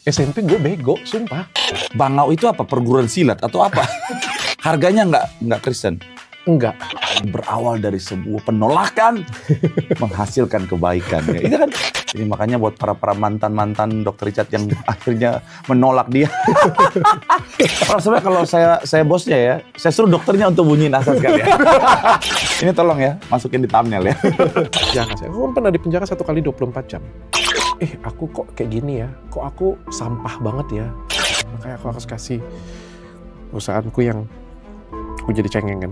SMP gue bego, sumpah. Bangau itu apa? Perguruan silat atau apa? Harganya nggak Kristen? Enggak. Berawal dari sebuah penolakan menghasilkan kebaikan. Ya. Itu kan. Jadi makanya buat para mantan Dr. Richard yang akhirnya menolak dia. Sebenarnya kalau saya bosnya ya, saya suruh dokternya untuk bunyiin asal sekali ya. Ini tolong ya, masukin di thumbnail ya. Jangan, saya pernah di penjara 1 kali 24 jam. Aku kok kayak gini ya? Kok aku sampah banget ya? Makanya aku harus kasih perusahaanku yang aku jadi cengengan.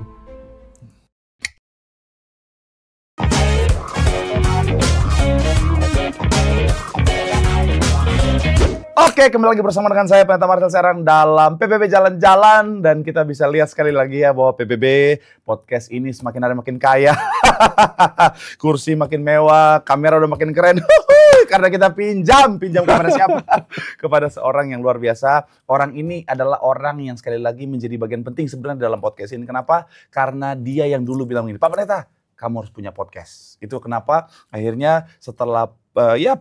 Oke, kembali lagi bersama dengan saya Pendeta Marcel Serang dalam PBB Jalan-Jalan. Dan kita bisa lihat sekali lagi ya bahwa PBB podcast ini semakin hari makin kaya. Kursi makin mewah, kamera udah makin keren. Karena kita pinjam kamera siapa? Kepada seorang yang luar biasa. Orang ini adalah orang yang sekali lagi menjadi bagian penting sebenarnya dalam podcast ini. Kenapa? Karena dia yang dulu bilang gini, Pak Pendeta, kamu harus punya podcast. Itu kenapa akhirnya setelah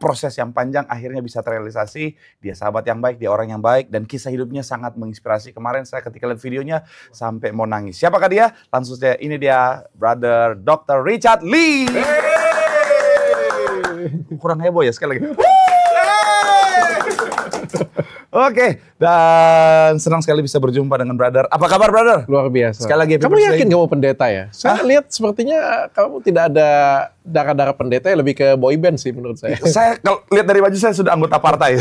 proses yang panjang akhirnya bisa terrealisasi. Dia sahabat yang baik, dia orang yang baik, dan kisah hidupnya sangat menginspirasi. Kemarin saya ketika lihat videonya sampai mau nangis. Siapakah dia? Langsung saja, ini dia Brother Dr. Richard Lee. Kurang heboh ya sekali lagi. Oke, dan senang sekali bisa berjumpa dengan Brother. Apa kabar, Brother? Luar biasa. Sekali lagi, kamu yakin kamu pendeta ya? Saya lihat sepertinya kamu tidak ada darah-darah pendeta, ya lebih ke boyband sih menurut saya. Saya kalau lihat dari baju saya sudah anggota partai.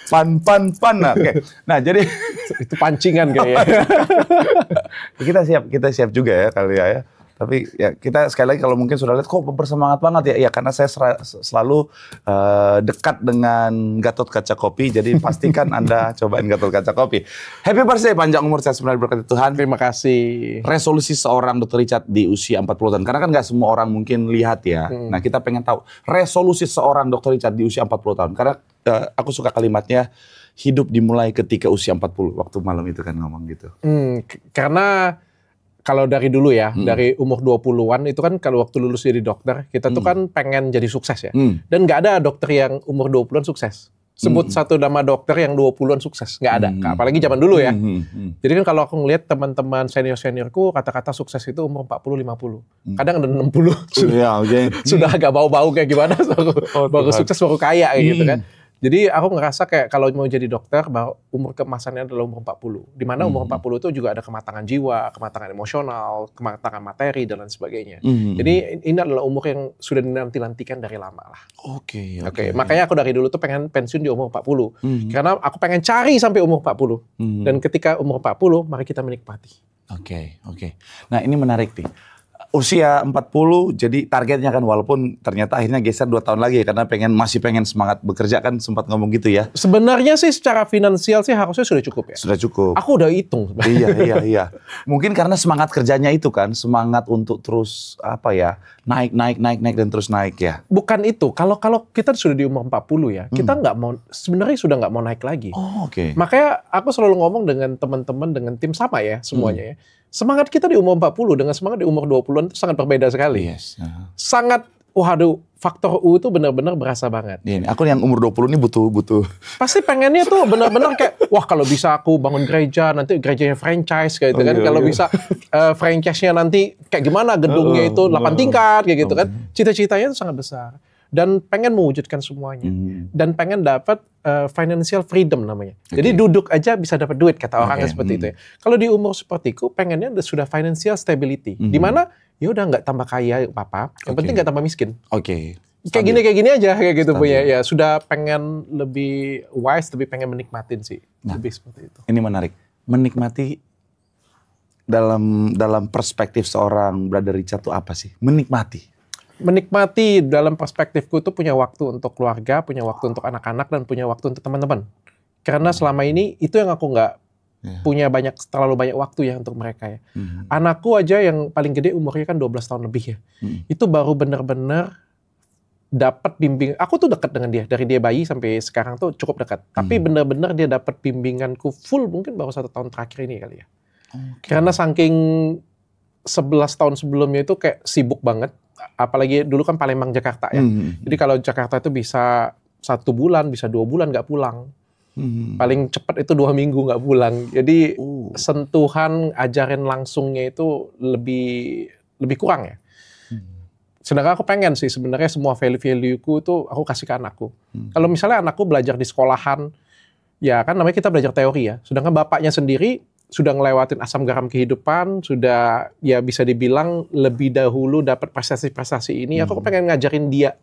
Pan. Nah, jadi itu pancingan kayaknya. kita siap juga ya kali ya. Tapi ya kita sekali lagi kalau mungkin sudah lihat kok bersemangat banget ya. Ya karena saya selalu dekat dengan Gatot Kaca Kopi. Jadi pastikan Anda cobain Gatot Kaca Kopi. Happy birthday, panjang umur, saya sebenarnya berkati Tuhan. Terima kasih. Resolusi seorang Dr. Richard di usia 40 tahun. Karena kan nggak semua orang mungkin lihat ya. Nah kita pengen tahu resolusi seorang Dr. Richard di usia 40 tahun. Karena aku suka kalimatnya, hidup dimulai ketika usia 40. Waktu malam itu kan ngomong gitu. Karena kalau dari dulu ya, dari umur 20-an itu kan kalau waktu lulus jadi dokter, kita tuh kan pengen jadi sukses ya. Dan nggak ada dokter yang umur 20-an sukses. Sebut satu nama dokter yang 20-an sukses, nggak ada. Apalagi zaman dulu ya. Jadi kan kalau aku ngelihat teman-teman senior-seniorku, kata-kata sukses itu umur 40-50. Kadang ada 60. Sudah agak bau-bau kayak gimana, baru sukses, baru kaya kayak gitu kan. Jadi aku ngerasa kayak kalau mau jadi dokter, bahwa umur keemasannya adalah umur 40. Di mana umur 40 itu juga ada kematangan jiwa, kematangan emosional, kematangan materi, dan lain sebagainya. Jadi ini adalah umur yang sudah dinanti-nantikan dari lama lah. Oke. Makanya aku dari dulu tuh pengen pensiun di umur 40. Karena aku pengen cari sampai umur 40. Dan ketika umur 40, mari kita menikmati. Oke. Nah ini menarik nih. Usia 40, jadi targetnya kan, walaupun ternyata akhirnya geser 2 tahun lagi karena masih pengen semangat bekerja kan, sempat ngomong gitu ya. Sebenarnya sih secara finansial sih harusnya sudah cukup ya. Sudah cukup. Aku udah hitung. Iya. Mungkin karena semangat kerjanya itu kan, semangat untuk terus naik dan terus naik ya. Bukan itu. Kalau kita sudah di umur 40 ya, kita sebenarnya sudah nggak mau naik lagi. Oke. Makanya aku selalu ngomong dengan teman-teman, dengan tim sama ya semuanya ya. Semangat kita di umur 40 dengan semangat di umur 20-an itu sangat berbeda sekali. Yes. Sangat, faktor U itu benar-benar berasa banget. Ini aku yang umur 20 ini butuh. Pasti pengennya tuh benar-benar kayak, wah kalau bisa aku bangun gereja, nanti gerejanya franchise kayak gitu kan. Kalau bisa franchise-nya nanti kayak gimana, gedungnya itu 8 tingkat kayak gitu kan. Cita-citanya itu sangat besar. Dan pengen mewujudkan semuanya. Dan pengen dapat financial freedom namanya. Jadi duduk aja bisa dapat duit, kata orangnya seperti itu ya. Kalau di umur sepertiku, pengennya sudah financial stability. Di mana ya udah nggak tambah kaya apa, yang penting nggak tambah miskin. Kayak gini aja kayak gitu punya. Ya sudah pengen lebih wise, lebih pengen menikmatin sih. Lebih seperti itu. Ini menarik. Menikmati dalam perspektif seorang Brother Richard itu apa sih? Menikmati dalam perspektifku itu punya waktu untuk keluarga, punya waktu untuk anak-anak, dan punya waktu untuk teman-teman. Karena selama ini itu yang aku nggak punya terlalu banyak waktu ya untuk mereka ya. Anakku aja yang paling gede umurnya kan 12 tahun lebih ya. Itu baru benar-benar dapat bimbing. Aku tuh dekat dengan dia dari dia bayi sampai sekarang tuh cukup dekat. Tapi benar-benar dia dapat bimbinganku full mungkin baru 1 tahun terakhir ini kali ya. Karena saking 11 tahun sebelumnya itu kayak sibuk banget. Apalagi dulu kan Palembang Jakarta ya. Jadi kalau Jakarta itu bisa 1 bulan, bisa 2 bulan nggak pulang. Paling cepat itu 2 minggu nggak pulang. Jadi sentuhan ajarin langsungnya itu lebih kurang ya. Sedangkan aku pengen sih sebenarnya semua value-value-ku itu aku kasih ke anakku. Kalau misalnya anakku belajar di sekolahan, ya kan namanya kita belajar teori ya. Sedangkan bapaknya sendiri sudah ngelewatin asam garam kehidupan, sudah ya bisa dibilang lebih dahulu dapat prestasi-prestasi ini. Aku pengen ngajarin dia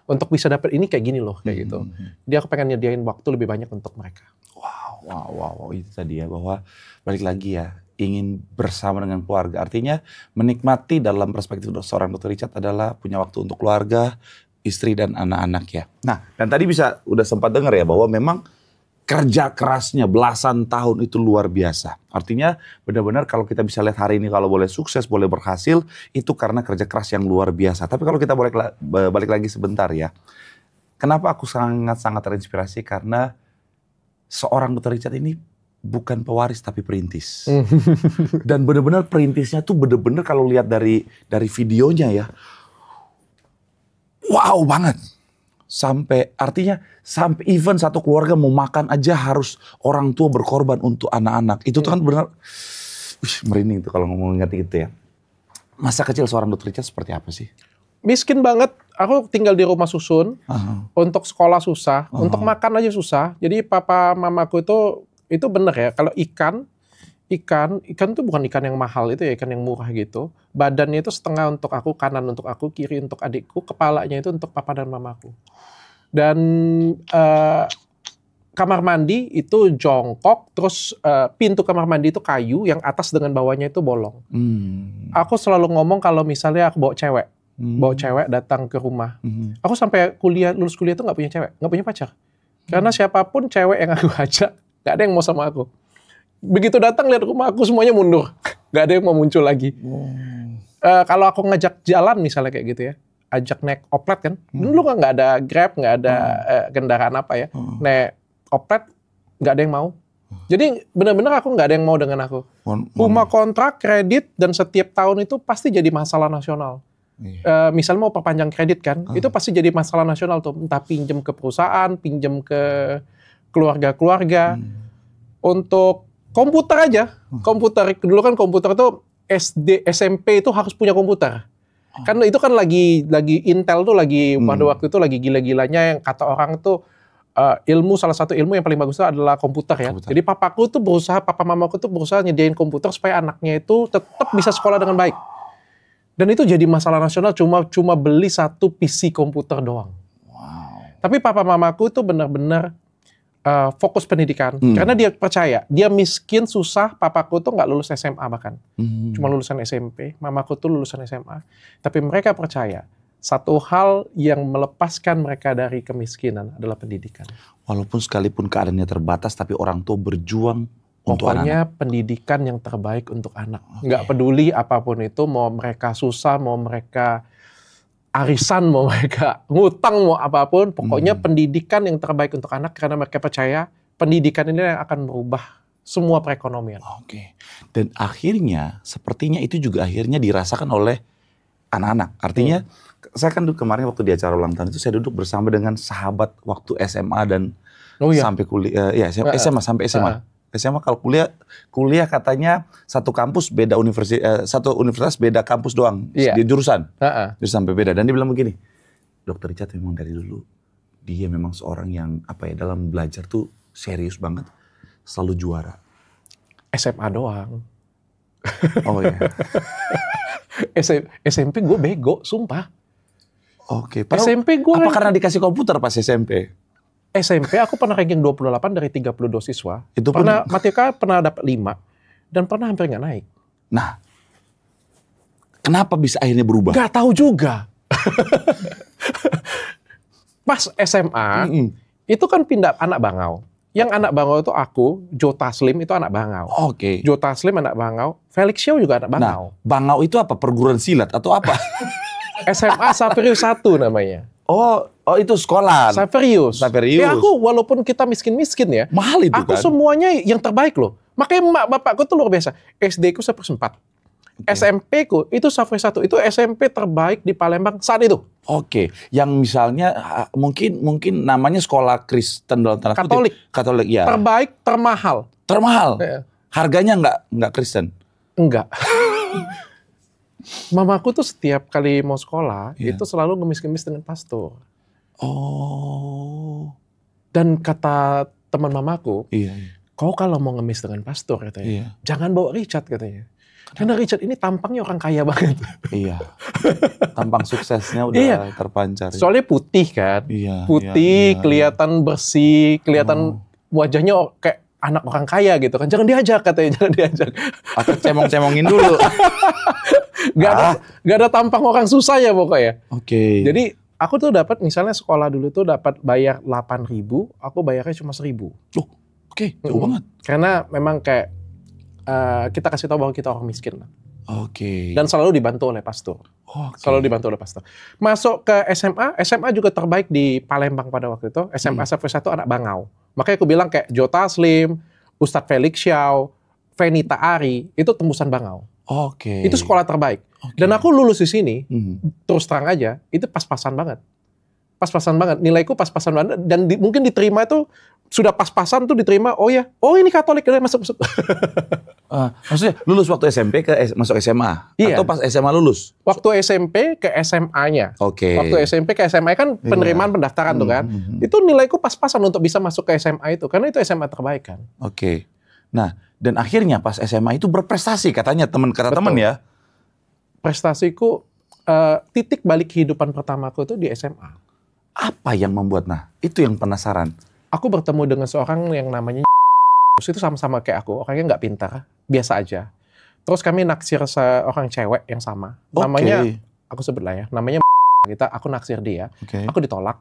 untuk bisa dapat ini kayak gini loh, kayak gitu. Dia aku pengen nyediain waktu lebih banyak untuk mereka. Wow, itu tadi ya, bahwa balik lagi ya, ingin bersama dengan keluarga. Artinya menikmati dalam perspektif seorang Dr. Richard adalah punya waktu untuk keluarga, istri dan anak-anak ya. Nah, dan tadi udah sempat dengar ya bahwa memang kerja kerasnya belasan tahun itu luar biasa. Artinya benar-benar kalau kita bisa lihat hari ini kalau boleh sukses, boleh berhasil, itu karena kerja keras yang luar biasa. Tapi kalau kita balik lagi sebentar ya. Kenapa aku sangat-sangat terinspirasi? Karena seorang Dr. Richard ini bukan pewaris tapi perintis. Dan benar-benar perintisnya tuh benar-benar kalau lihat dari videonya ya. Wow banget. Sampai even satu keluarga mau makan aja harus orang tua berkorban untuk anak-anak. Itu tuh kan benar merinding tuh kalau ngomong gitu ya. Masa kecil seorang Dr. Richard seperti apa sih? Miskin banget. Aku tinggal di rumah susun. Untuk sekolah susah, untuk makan aja susah. Jadi papa mamaku itu bener ya. Kalau ikan itu bukan ikan yang mahal, itu ya ikan yang murah gitu. Badannya itu setengah untuk aku, kanan untuk aku, kiri untuk adikku, kepalanya itu untuk papa dan mamaku. Dan kamar mandi itu jongkok, terus pintu kamar mandi itu kayu, yang atas dengan bawahnya itu bolong. Aku selalu ngomong kalau misalnya aku bawa cewek datang ke rumah. Aku sampai lulus kuliah itu nggak punya cewek, nggak punya pacar. Karena siapapun cewek yang aku ajak, nggak ada yang mau sama aku. Begitu datang lihat rumah aku semuanya mundur, nggak ada yang mau muncul lagi. Kalau aku ngajak jalan misalnya kayak gitu ya, ajak naik oplet kan, dulu kan nggak ada Grab, nggak ada kendaraan apa ya, naik oplet nggak ada yang mau. Jadi benar-benar aku nggak ada yang mau dengan aku. Rumah kontrak, kredit, dan setiap tahun itu pasti jadi masalah nasional. Misalnya mau perpanjang kredit kan, itu pasti jadi masalah nasional tuh. Entah pinjem ke perusahaan, pinjem ke keluarga-keluarga. Untuk komputer aja, dulu kan komputer tuh SD, SMP itu harus punya komputer. Karena itu kan lagi Intel tuh pada waktu itu lagi gila-gilanya, yang kata orang tuh salah satu ilmu yang paling bagus itu adalah komputer ya. Jadi papa mamaku tuh berusaha nyediain komputer supaya anaknya itu tetap bisa sekolah dengan baik. Dan itu jadi masalah nasional, cuma beli 1 PC komputer doang. Tapi papa mamaku tuh benar-benar fokus pendidikan. Karena dia percaya, dia miskin, susah, papaku tuh nggak lulus SMA bahkan. Cuma lulusan SMP, mamaku tuh lulusan SMA. Tapi mereka percaya, satu hal yang melepaskan mereka dari kemiskinan adalah pendidikan. Walaupun sekalipun keadaannya terbatas, tapi orang tua berjuang untuk pokoknya anak. Pendidikan yang terbaik untuk anak. Nggak peduli apapun itu, mau mereka susah, mau mereka arisan, mau mereka ngutang, mau apapun, pokoknya pendidikan yang terbaik untuk anak, karena mereka percaya pendidikan ini yang akan merubah semua perekonomian. Dan akhirnya, sepertinya itu juga akhirnya dirasakan oleh anak-anak. Artinya, saya kan kemarin waktu di acara ulang tahun itu, saya duduk bersama dengan sahabat waktu SMA dan sampai kuliah, SMA sampai SMA. SMA kalau kuliah katanya satu kampus beda satu universitas beda kampus doang di jurusan. Jadi sampai beda. Dan dia bilang begini, Dr. Richard memang dari dulu dia memang seorang yang dalam belajar tuh serius banget, selalu juara. SMA doang. Oh iya. SMP gue bego, sumpah. SMP gue apa karena dikasih komputer pas SMP? SMP aku pernah ranking 28 dari 32 siswa. Itu pun matematika pernah dapat 5 dan pernah hampir nggak naik. Nah, kenapa bisa akhirnya berubah? Gak tahu juga. Pas SMA itu kan pindah anak Bangau. Yang anak Bangau itu aku, Joe Taslim itu anak Bangau. Joe Taslim anak Bangau, Felix Xiao juga anak Bangau. Nah, Bangau itu apa? Perguruan silat atau apa? SMA Saverius 1 namanya. Oh itu sekolah. Saverius. Ya aku walaupun kita miskin-miskin ya. Mahal itu aku kan. Aku semuanya yang terbaik loh. Makanya mak bapakku tuh luar biasa. SD ku 1/4. SMP ku itu Safri 1 itu SMP terbaik di Palembang saat itu. Oke, yang misalnya mungkin namanya sekolah Kristen dalam tanda kutip. Katolik ya. Terbaik, termahal. Termahal. Ya. Harganya nggak Kristen. Enggak. Mamaku tuh setiap kali mau sekolah itu selalu ngemis-ngemis dengan pastor. Oh. Dan kata teman mamaku, Iya. kau kalau mau ngemis dengan pastor katanya, jangan bawa Richard katanya. Karena Richard ini tampangnya orang kaya banget. Iya. Tampang suksesnya udah terpancar. Soalnya putih kan. Iya. Putih, kelihatan bersih, kelihatan wajahnya kayak anak orang kaya gitu kan. Jangan diajak katanya, jangan diajak. Atau cemong-cemongin dulu. Gak ada tampang orang susah ya pokoknya. Oke. Jadi aku tuh dapat misalnya sekolah dulu tuh dapat bayar 8.000, aku bayarnya cuma 1.000. Loh, oke, jauh banget. Karena memang kayak kita kasih tahu bahwa kita orang miskin lah. Oke. Dan selalu dibantu oleh pastor. Selalu dibantu oleh pastor. Masuk ke SMA juga terbaik di Palembang pada waktu itu. SMA Safri 1 anak Bangau. Makanya aku bilang kayak Jota Slim, Ustadz Felix Xiao, Venita Ari, itu tembusan Bangau. Oke. Itu sekolah terbaik. Dan aku lulus di sini, terus terang aja, itu pas-pasan banget. Pas-pasan banget. Nilaiku pas-pasan banget. Dan mungkin diterima itu, sudah pas-pasan tuh diterima, oh ini Katolik, masuk. Maksudnya lulus waktu SMP masuk SMA? Iya. Atau pas SMA lulus? Waktu SMP ke SMA-nya. Oke. Waktu SMP ke SMA kan penerimaan pendaftaran tuh kan. Itu nilaiku pas-pasan untuk bisa masuk ke SMA itu. Karena itu SMA terbaik kan. Oke. Nah, dan akhirnya pas SMA itu berprestasi katanya kata teman ya. Prestasiku, titik balik kehidupan pertamaku itu di SMA. Apa yang membuat, itu yang penasaran. Aku bertemu dengan seorang yang namanya itu sama-sama kayak aku, orangnya nggak pintar, biasa aja. Terus kami naksir seorang cewek yang sama, namanya, aku sebut lah ya, namanya aku naksir dia, aku ditolak,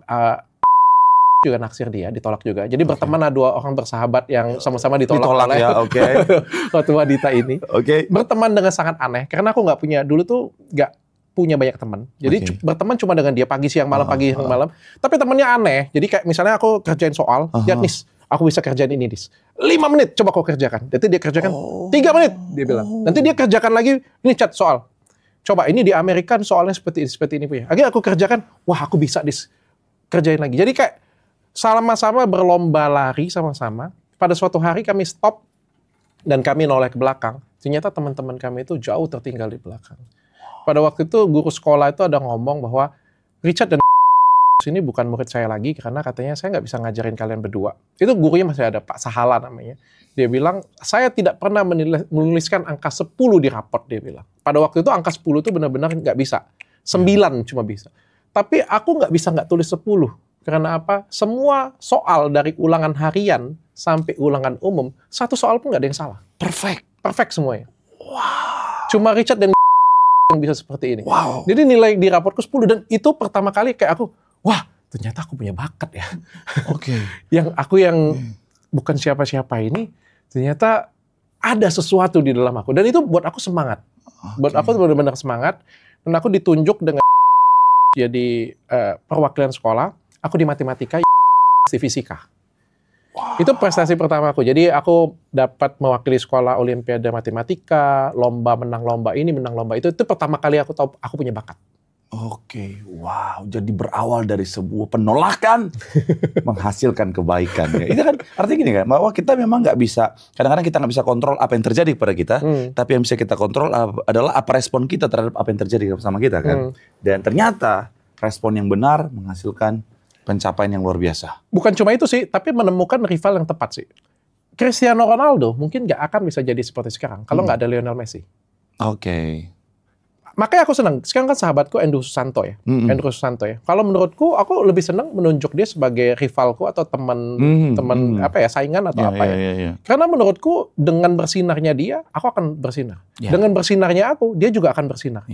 juga naksir dia, ditolak juga. Jadi berteman ada dua orang bersahabat yang sama-sama ditolak oleh waktu wanita ini. Berteman dengan sangat aneh, karena aku nggak punya, dulu tuh nggak punya banyak teman. Jadi berteman cuma dengan dia pagi, siang, malam, pagi, siang, malam. Tapi temannya aneh. Jadi kayak misalnya aku kerjain soal, ya Nis, aku bisa kerjain ini Nis. 5 menit coba kau kerjakan. Nanti dia kerjakan 3 menit, dia bilang. Nanti dia kerjakan lagi, ini chat soal. Coba ini di Amerika soalnya seperti ini punya. Akhirnya aku kerjakan, wah aku bisa Nis. Kerjain lagi. Jadi kayak sama-sama berlomba lari sama-sama. Pada suatu hari kami stop dan kami noleh ke belakang. Ternyata teman-teman kami itu jauh tertinggal di belakang. Pada waktu itu guru sekolah itu ada ngomong bahwa Richard dan ini bukan murid saya lagi karena katanya saya nggak bisa ngajarin kalian berdua. Itu gurunya masih ada, Pak Sahala namanya. Dia bilang, saya tidak pernah menuliskan angka 10 di raport, dia bilang. Pada waktu itu angka 10 itu benar-benar nggak bisa. 9 cuma bisa. Tapi aku nggak bisa nggak tulis 10. Karena apa? Semua soal dari ulangan harian sampai ulangan umum, satu soal pun nggak ada yang salah. Perfect semuanya. Wow. Cuma Richard dan yang bisa seperti ini. Wow. Jadi nilai di raportku 10 dan itu pertama kali kayak aku, wah ternyata aku punya bakat ya. Yang aku yang bukan siapa-siapa ini, ternyata ada sesuatu di dalam aku. Dan itu buat aku semangat. Buat aku benar-benar semangat. Dan aku ditunjuk dengan jadi perwakilan sekolah. Aku di matematika, di fisika. Wow. Itu prestasi pertama aku. Jadi aku dapat mewakili sekolah Olimpiade Matematika, lomba menang lomba ini, menang lomba itu. Itu pertama kali aku tahu aku punya bakat. Wow. Jadi berawal dari sebuah penolakan menghasilkan kebaikan. Ya. Itu kan artinya gini kan, bahwa kita memang nggak bisa, kadang-kadang kita nggak bisa kontrol apa yang terjadi kepada kita, tapi yang bisa kita kontrol adalah apa respon kita terhadap apa yang terjadi bersama kita kan. Dan ternyata respon yang benar menghasilkan pencapaian yang luar biasa. Bukan cuma itu sih, tapi menemukan rival yang tepat sih. Cristiano Ronaldo mungkin nggak akan bisa jadi seperti sekarang kalau nggak ada Lionel Messi. Makanya aku senang. Sekarang kan sahabatku Andrew Susanto ya. Andrew Susanto ya. Kalau menurutku, aku lebih senang menunjuk dia sebagai rivalku atau teman saingan atau Karena menurutku dengan bersinarnya dia, aku akan bersinar. Dengan bersinarnya aku, dia juga akan bersinar.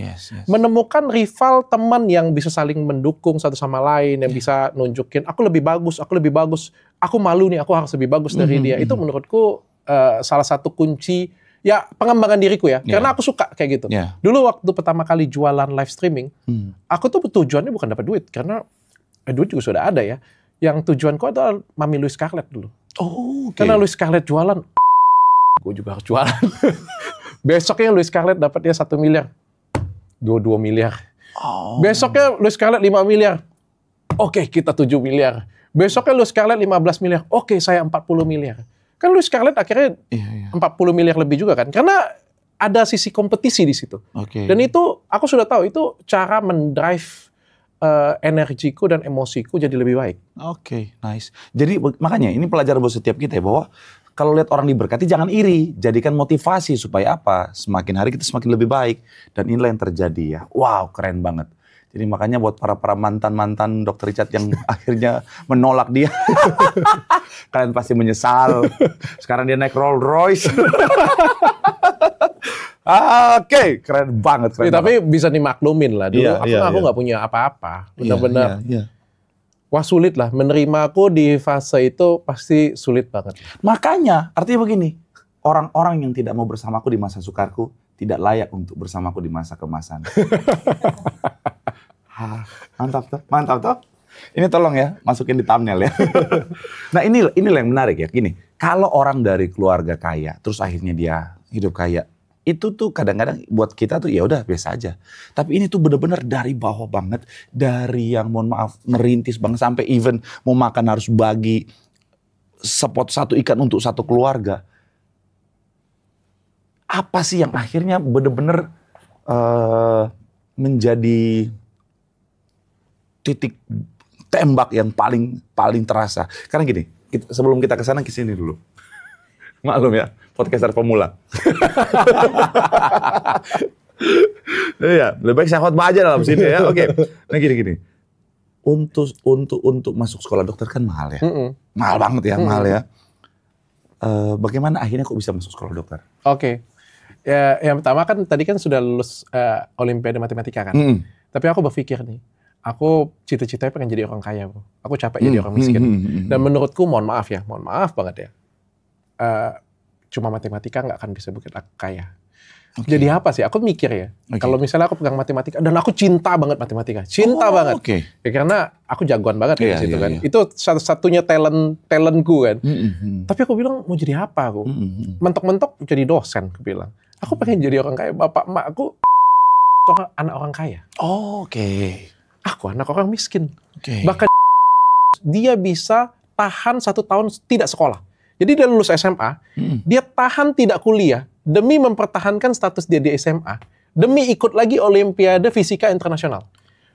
Menemukan rival teman yang bisa saling mendukung satu sama lain, yang bisa nunjukin aku lebih bagus, aku malu nih, aku harus lebih bagus dari dia. Itu menurutku salah satu kunci ya pengembangan diriku ya, karena aku suka kayak gitu. Dulu waktu pertama kali jualan live streaming, aku tuh tujuannya bukan dapat duit, karena duit juga sudah ada ya. Yang tujuanku adalah Mami Louis Scarlett dulu. Karena Louis Scarlett jualan, gue juga harus jualan. Besoknya Louis Scarlett dapatnya 1 miliar. 2 miliar. Besoknya Louis Scarlett 5 miliar. Oke, kita 7 miliar. Besoknya Louis Scarlett 15 miliar. Oke, saya 40 miliar. Kan Louis Scarlett akhirnya 40 miliar lebih juga kan. Karena ada sisi kompetisi di situ. Dan itu aku sudah tahu itu cara mendrive energiku dan emosiku jadi lebih baik. Nice. Jadi makanya ini pelajaran buat setiap kita ya, bahwa kalau lihat orang diberkati jangan iri, jadikan motivasi supaya apa? Semakin hari kita semakin lebih baik. Dan inilah yang terjadi ya. Wow, keren banget. Jadi makanya buat para mantan Dr. Richard yang akhirnya menolak dia, kalian pasti menyesal. Sekarang dia naik Rolls Royce. Oke, keren banget. Tapi bisa dimaklumin lah dulu. Aku nggak punya apa-apa, benar-benar. Wah, sulit lah menerima aku di fase itu, pasti sulit banget. Makanya artinya begini, orang-orang yang tidak mau bersamaku di masa sukarku tidak layak untuk bersamaku di masa kemasan. Mantap tuh. Ini tolong ya, masukin di thumbnail ya. Nah inilah yang menarik ya. Gini, kalau orang dari keluarga kaya, terus akhirnya dia hidup kaya, itu tuh kadang-kadang buat kita tuh ya udah biasa aja. Tapi ini tuh bener-bener dari bawah banget, dari yang mohon maaf merintis banget sampai even mau makan harus bagi sepot satu ikan untuk satu keluarga. Apa sih yang akhirnya bener-bener menjadi titik tembak yang paling terasa? Karena gini, sebelum kita kesana kesini dulu. Maklum ya, podcaster pemula. Iya, lebih baik saya khotbah aja dalam sini ya. Oke. Nah gini. Untuk masuk sekolah dokter kan mahal ya. Mahal banget ya, mahal ya. Bagaimana akhirnya kok bisa masuk sekolah dokter? Oke. Ya, yang pertama kan tadi kan sudah lulus Olimpiade Matematika kan. Tapi aku berpikir nih, aku cita-citanya pengen jadi orang kaya, bro. Aku capek jadi orang miskin. Dan menurutku, mohon maaf banget ya, cuma matematika nggak akan bisa bikin aku kaya. Jadi apa sih? Aku mikir ya, kalau misalnya aku pegang matematika, dan aku cinta banget matematika. Banget. Ya, karena aku jagoan banget di situ kan. Itu satu-satunya talentku kan. Tapi aku bilang, mau jadi apa aku? Mentok-mentok jadi dosen, aku bilang. Aku pengen jadi orang kaya. Bapak emak aku anak orang kaya. Aku anak orang miskin. Bahkan dia bisa tahan 1 tahun tidak sekolah. Jadi dia lulus SMA, dia tahan tidak kuliah demi mempertahankan status dia di SMA, demi ikut lagi Olimpiade Fisika Internasional.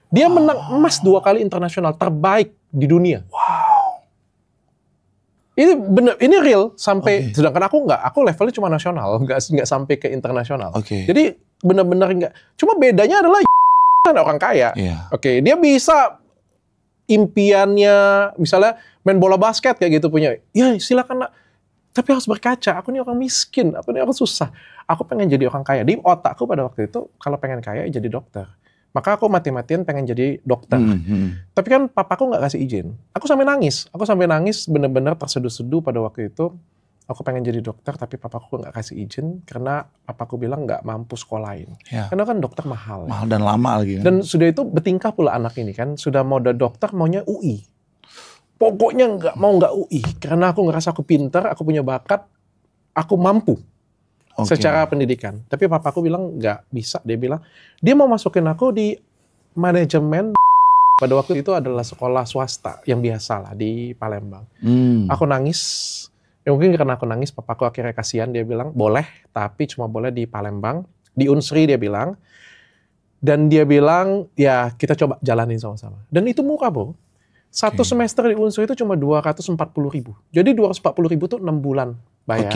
Dia menang emas 2 kali internasional, terbaik di dunia. Ini bener, ini real sampai. Sedangkan aku levelnya cuma nasional, nggak sampai ke internasional. Jadi benar-benar nggak. Cuma bedanya adalah orang kaya. Dia bisa impiannya, misalnya main bola basket kayak gitu punya. Ya silakan lah. Tapi harus berkaca. Aku ini orang miskin, aku ini orang susah. Aku pengen jadi orang kaya. Di otakku pada waktu itu kalau pengen kaya jadi dokter. Maka aku mati-matian pengen jadi dokter. Tapi kan papaku nggak kasih izin. Aku sampai nangis bener-bener terseduh-seduh pada waktu itu. Aku pengen jadi dokter, tapi papaku nggak kasih izin karena papaku bilang nggak mampu sekolahin. Karena kan dokter mahal. Mahal dan lama lagi. Kan? Dan sudah itu bertingkah pula anak ini kan, sudah mau dokter maunya UI. Pokoknya nggak UI, karena aku ngerasa aku pintar, aku punya bakat, aku mampu. Secara pendidikan. Tapi papaku bilang nggak bisa. Dia bilang, dia mau masukin aku di manajemen. Pada waktu itu adalah sekolah swasta yang biasa lah di Palembang. Aku nangis. Ya mungkin karena aku nangis, papaku akhirnya kasihan. Dia bilang, boleh, tapi cuma boleh di Palembang. Di Unsri dia bilang. Dan dia bilang, ya kita coba jalanin sama-sama. Dan itu murah, bro. Satu semester di Unsri itu cuma 240.000. Jadi 240.000 itu 6 bulan bayar.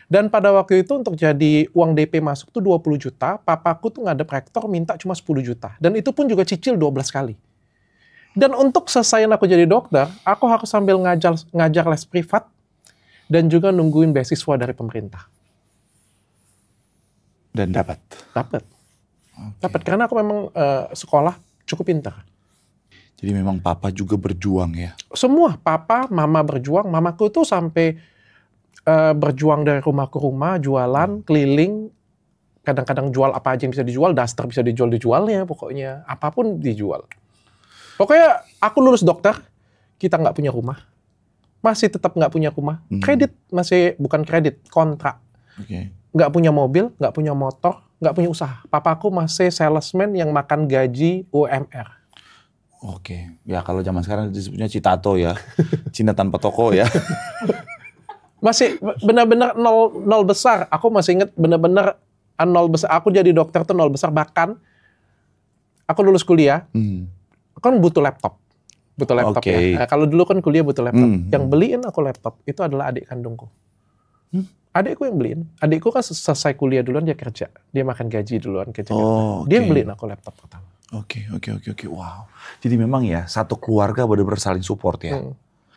Dan pada waktu itu untuk jadi uang DP masuk tuh 20 juta, papaku tuh ngadep rektor minta cuma 10 juta. Dan itu pun juga cicil 12 kali. Dan untuk selesaiin aku jadi dokter, aku harus sambil ngajar les privat dan juga nungguin beasiswa dari pemerintah. Dan dapat? Dapat. Karena aku memang sekolah cukup pintar. Jadi memang papa juga berjuang ya? Semua, papa, mama berjuang. Mamaku tuh sampai berjuang dari rumah ke rumah, jualan, keliling. Kadang-kadang jual apa aja yang bisa dijual, daster bisa dijualnya pokoknya. Apapun dijual. Pokoknya aku lulus dokter, kita nggak punya rumah. Masih tetap nggak punya rumah. Kredit, masih bukan kredit, kontrak. nggak punya mobil, nggak punya motor, nggak punya usaha. Papaku masih salesman yang makan gaji UMR. Oke, ya kalau zaman sekarang disebutnya Citato ya, Cina tanpa toko ya. Masih benar-benar nol besar. Aku masih ingat benar-benar nol besar. Aku jadi dokter tuh nol besar. Bahkan aku lulus kuliah, kan butuh laptop. Butuh laptop ya. Nah, kalau dulu kan kuliah butuh laptop. Yang beliin aku laptop itu adalah adik kandungku. Adikku yang beliin. Adikku kan selesai kuliah duluan, dia kerja. Dia makan gaji duluan kerja. Dia yang beliin aku laptop pertama. Oke. Wow. Jadi memang ya satu keluarga benar-benar saling support ya.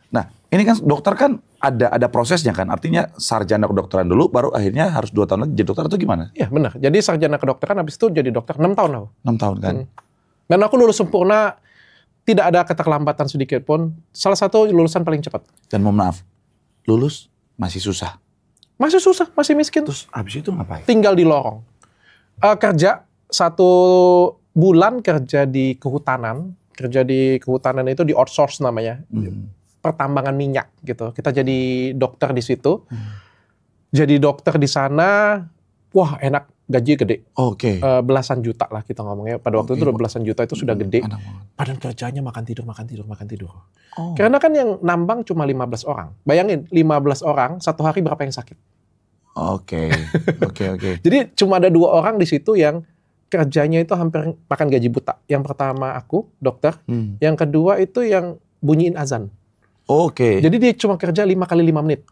Nah, ini kan dokter kan ada prosesnya kan. Artinya sarjana kedokteran dulu, baru akhirnya harus 2 tahun lagi jadi dokter atau gimana? Iya benar. Jadi sarjana kedokteran habis itu jadi dokter 6 tahun aku. 6 tahun kan. Dan aku lulus sempurna, tidak ada keterlambatan sedikit pun. Salah satu lulusan paling cepat. Dan mohon maaf, lulus masih susah. Masih susah, masih miskin. Terus habis itu ngapain? Tinggal di lorong. Kerja 1 bulan kerja di kehutanan. Kerja di kehutanan itu di outsource namanya. Pertambangan minyak gitu. Kita jadi dokter di situ. Jadi dokter di sana, wah enak, gaji gede. Belasan juta lah kita ngomongnya. Pada waktu itu belasan juta itu sudah gede. Padahal kerjanya makan tidur. Karena kan yang nambang cuma 15 orang. Bayangin 15 orang, 1 hari berapa yang sakit? Oke. Jadi cuma ada 2 orang di situ yang kerjanya itu hampir makan gaji buta. Yang pertama aku, dokter. Yang kedua itu yang bunyiin azan. Jadi dia cuma kerja 5 kali 5 menit.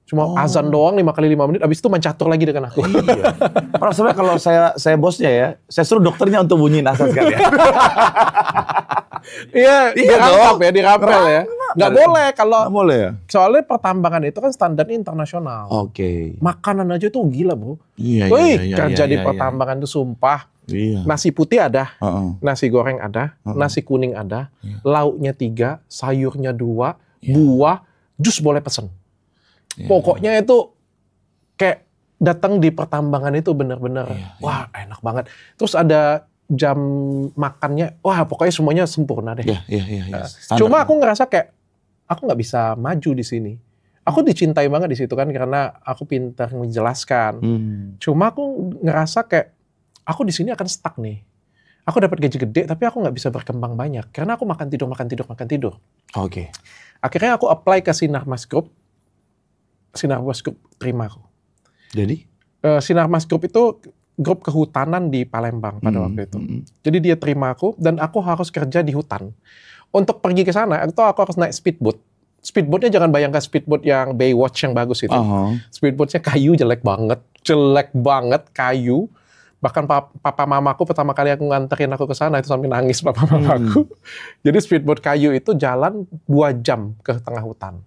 Cuma azan doang 5 kali 5 menit, habis itu main catur lagi dengan aku. Iya. Padahal sebenarnya kalau saya bosnya ya, saya suruh dokternya untuk bunyiin azan sekali ya. Iya, dirapel ya. Nggak boleh kalau. Nggak boleh ya? Soalnya pertambangan itu kan standarnya internasional. Makanan aja tuh gila, bro. Kerja di pertambangan itu sumpah. Nasi putih ada, nasi goreng ada, nasi kuning ada, lauknya 3, sayurnya 2, buah, jus boleh pesen. Pokoknya itu kayak datang di pertambangan itu benar-benar wah enak banget. Terus ada jam makannya, wah pokoknya semuanya sempurna deh. Cuma aku ngerasa kayak aku nggak bisa maju di sini. Aku dicintai banget di situ kan karena aku pintar menjelaskan. Cuma aku ngerasa kayak aku di sini akan stuck nih. Aku dapat gaji gede tapi aku nggak bisa berkembang banyak karena aku makan tidur. Akhirnya aku apply ke Sinarmas Group. Sinarmas Group terima aku. Jadi? Sinarmas Group itu grup kehutanan di Palembang pada waktu itu. Jadi dia terima aku dan aku harus kerja di hutan. Untuk pergi ke sana, aku harus naik speedboat. Speedboatnya jangan bayangkan speedboat yang Baywatch yang bagus itu. Speedboatnya kayu jelek banget kayu. Bahkan papa mamaku pertama kali aku nganterin aku ke sana itu sampai nangis papa mamaku. Jadi speedboat kayu itu jalan 2 jam ke tengah hutan.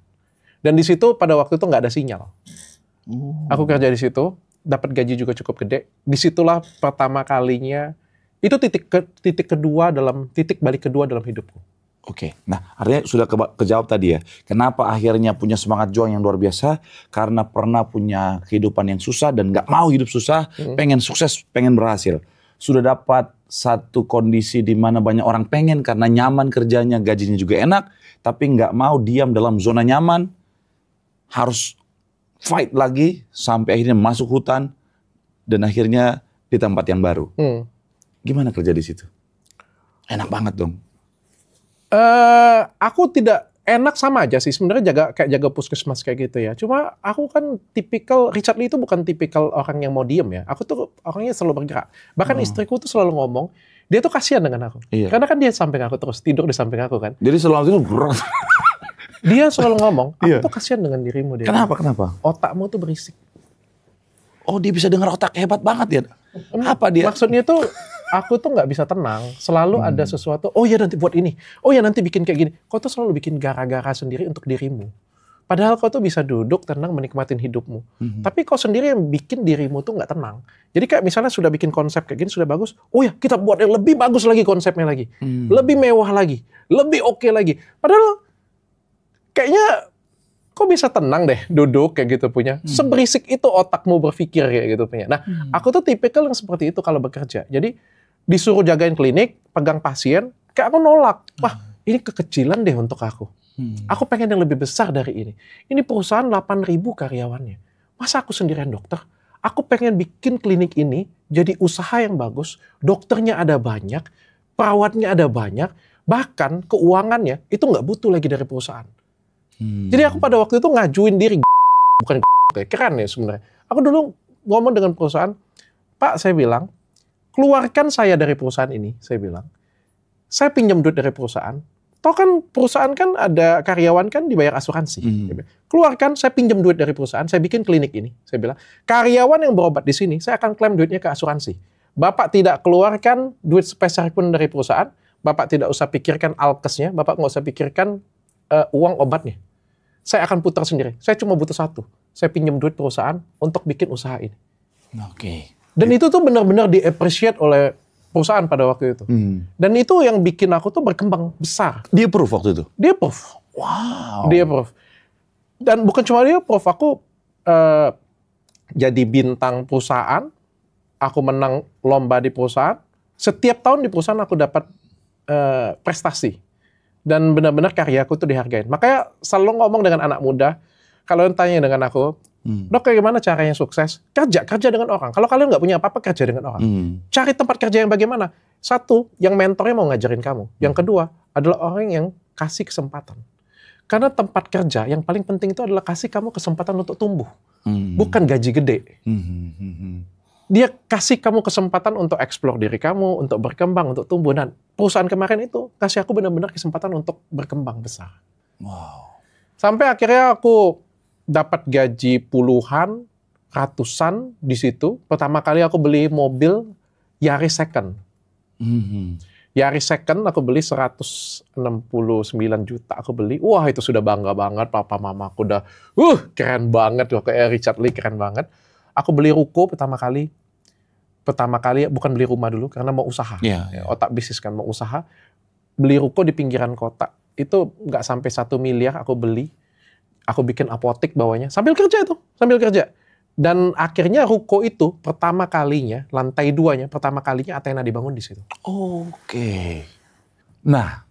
Dan di situ pada waktu itu nggak ada sinyal. Aku kerja di situ, dapat gaji juga cukup gede. Disitulah pertama kalinya itu titik balik kedua dalam hidupku. Nah artinya sudah kejawab tadi ya. Kenapa akhirnya punya semangat juang yang luar biasa? Karena pernah punya kehidupan yang susah dan nggak mau hidup susah, pengen sukses, pengen berhasil. Sudah dapat satu kondisi di mana banyak orang pengen karena nyaman kerjanya, gajinya juga enak, tapi nggak mau diam dalam zona nyaman, harus fight lagi sampai akhirnya masuk hutan dan akhirnya di tempat yang baru. Gimana kerja di situ? Enak banget dong. Aku tidak enak sama aja sih sebenarnya jaga puskesmas kayak gitu ya. Cuma aku kan tipikal Richard Lee itu bukan tipikal orang yang mau diem ya. Aku tuh orangnya selalu bergerak. Bahkan istriku tuh selalu ngomong dia tuh kasihan dengan aku. Karena kan dia samping aku terus tidur di samping aku kan. Jadi selalu itu berat. Dia selalu ngomong, aku tuh kasihan dengan dirimu. Kenapa? Otakmu tuh berisik. Oh dia bisa dengar otak hebat banget ya? Apa dia? Maksudnya tuh, aku tuh nggak bisa tenang. Selalu ada sesuatu, oh ya nanti buat ini. Oh ya nanti bikin kayak gini. Kau tuh selalu bikin gara-gara sendiri untuk dirimu. Padahal kau tuh bisa duduk tenang menikmatin hidupmu. Tapi kau sendiri yang bikin dirimu tuh nggak tenang. Jadi kayak misalnya sudah bikin konsep kayak gini, sudah bagus. Oh ya kita buat yang lebih bagus lagi konsepnya lagi. Lebih mewah lagi. Lebih oke lagi. Padahal kayaknya kok bisa tenang deh duduk kayak gitu punya. Seberisik itu otakmu berpikir kayak gitu punya. Nah, aku tuh tipikal yang seperti itu kalau bekerja. Jadi disuruh jagain klinik, pegang pasien, kayak aku nolak. Wah, ini kekecilan deh untuk aku. Aku pengen yang lebih besar dari ini. Ini perusahaan 8.000 karyawannya. Masa aku sendirian dokter? Aku pengen bikin klinik ini jadi usaha yang bagus, dokternya ada banyak, perawatnya ada banyak, bahkan keuangannya itu nggak butuh lagi dari perusahaan. Jadi aku pada waktu itu ngajuin diri, bukan keren ya sebenarnya. Aku dulu ngomong dengan perusahaan, Pak, saya bilang, keluarkan saya dari perusahaan ini, saya bilang. Saya pinjam duit dari perusahaan. Toh kan perusahaan kan ada karyawan kan dibayar asuransi. Keluarkan, saya pinjam duit dari perusahaan, saya bikin klinik ini. Saya bilang, karyawan yang berobat di sini, saya akan klaim duitnya ke asuransi. Bapak tidak keluarkan duit sepeser pun dari perusahaan, Bapak tidak usah pikirkan alkesnya, Bapak nggak usah pikirkan uang obatnya. Saya akan putar sendiri. Saya cuma butuh satu. Saya pinjam duit perusahaan untuk bikin usaha ini. Oke. Dan itu tuh benar-benar di-appreciate oleh perusahaan pada waktu itu. Dan itu yang bikin aku tuh berkembang besar. Dia approve waktu itu? Dia approve. Wow. Dia approve. Dan bukan cuma dia approve, aku jadi bintang perusahaan, aku menang lomba di perusahaan. Setiap tahun di perusahaan aku dapat prestasi. Dan benar-benar karyaku tuh dihargain. Makanya selalu ngomong dengan anak muda, kalau yang tanya dengan aku, Dok, bagaimana caranya sukses? Kerja dengan orang. Kalau kalian nggak punya apa-apa, kerja dengan orang. Cari tempat kerja yang bagaimana? Satu, yang mentornya mau ngajarin kamu. Yang kedua, adalah orang yang kasih kesempatan. Karena tempat kerja yang paling penting itu adalah kasih kamu kesempatan untuk tumbuh. Bukan gaji gede. Dia kasih kamu kesempatan untuk explore diri kamu, untuk berkembang, untuk tumbuh. Dan perusahaan kemarin itu kasih aku benar-benar kesempatan untuk berkembang besar. Wow. Sampai akhirnya aku dapat gaji puluhan, ratusan di situ. Pertama kali aku beli mobil Yaris second. Yaris second aku beli 169 juta aku beli. Wah, itu sudah bangga banget. Papa mama aku udah keren banget. Kayak Richard Lee keren banget. Aku beli ruko pertama kali bukan beli rumah dulu karena mau usaha. Otak bisnis kan mau usaha. Beli ruko di pinggiran kota. Itu nggak sampai 1 miliar aku beli. Aku bikin apotek bawahnya sambil kerja. Dan akhirnya ruko itu pertama kalinya, lantai 2-nya, pertama kalinya Athena dibangun di situ. Oke. Nah,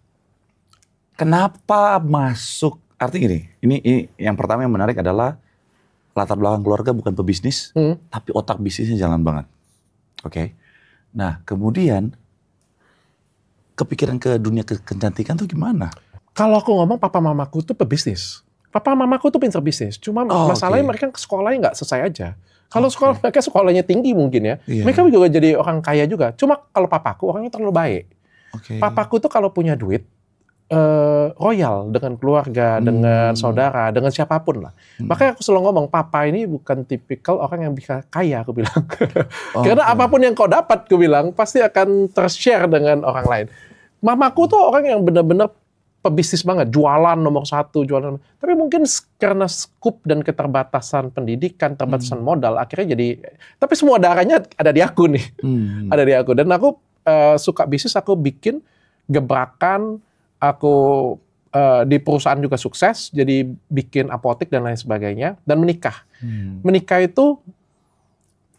kenapa masuk, artinya gini, ini yang pertama yang menarik adalah latar belakang keluarga bukan pebisnis, tapi otak bisnisnya jalan banget. Oke. Nah, kemudian kepikiran ke dunia kecantikan tuh gimana? Kalau aku ngomong papa mamaku tuh pebisnis. Papa mamaku tuh pinter bisnis, cuma masalahnya mereka sekolahnya nggak selesai aja. Kalau sekolah mereka sekolahnya tinggi mungkin ya, mereka juga jadi orang kaya juga. Cuma kalau papaku orangnya terlalu baik. Papaku tuh kalau punya duit, royal dengan keluarga, dengan saudara, dengan siapapun lah. Makanya aku selalu ngomong, papa ini bukan tipikal orang yang bisa kaya, aku bilang. Karena apapun yang kau dapat, aku bilang, pasti akan ter-share dengan orang lain. Mamaku tuh orang yang benar-benar pebisnis banget, jualan nomor 1, jualan. Tapi mungkin karena skup dan keterbatasan pendidikan, keterbatasan modal, akhirnya jadi. Tapi semua darahnya ada di aku nih, ada di aku. Dan aku suka bisnis, aku bikin gebrakan, aku di perusahaan juga sukses, jadi bikin apotek dan lain sebagainya, dan menikah. Menikah itu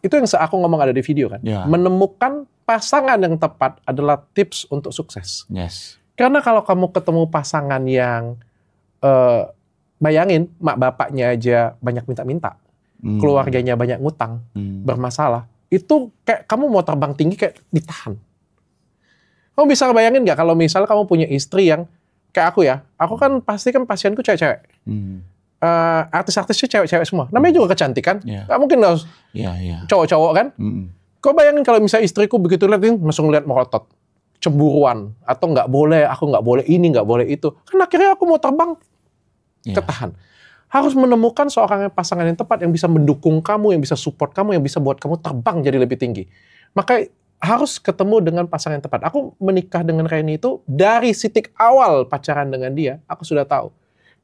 yang aku ngomong ada di video kan. Menemukan pasangan yang tepat adalah tips untuk sukses. Karena kalau kamu ketemu pasangan yang, bayangin, mak bapaknya aja banyak minta-minta, keluarganya banyak ngutang, bermasalah, itu kayak kamu mau terbang tinggi kayak ditahan. Kamu bisa bayangin nggak kalau misalnya kamu punya istri yang, kayak aku ya, aku kan pasti kan pasienku cewek-cewek. Artis-artisnya cewek-cewek semua. Namanya juga kecantikan, nggak mungkin harus cowok-cowok kan. Kau bayangin kalau misalnya istriku begitu lihat, langsung lihat merotot. Cemburuan, atau aku nggak boleh ini, nggak boleh itu. Kan akhirnya aku mau terbang, ketahan. Harus menemukan seorang pasangan yang tepat, yang bisa mendukung kamu, yang bisa support kamu, yang bisa buat kamu terbang jadi lebih tinggi. Maka harus ketemu dengan pasangan yang tepat. Aku menikah dengan Reni itu, dari titik awal pacaran dengan dia, aku sudah tahu.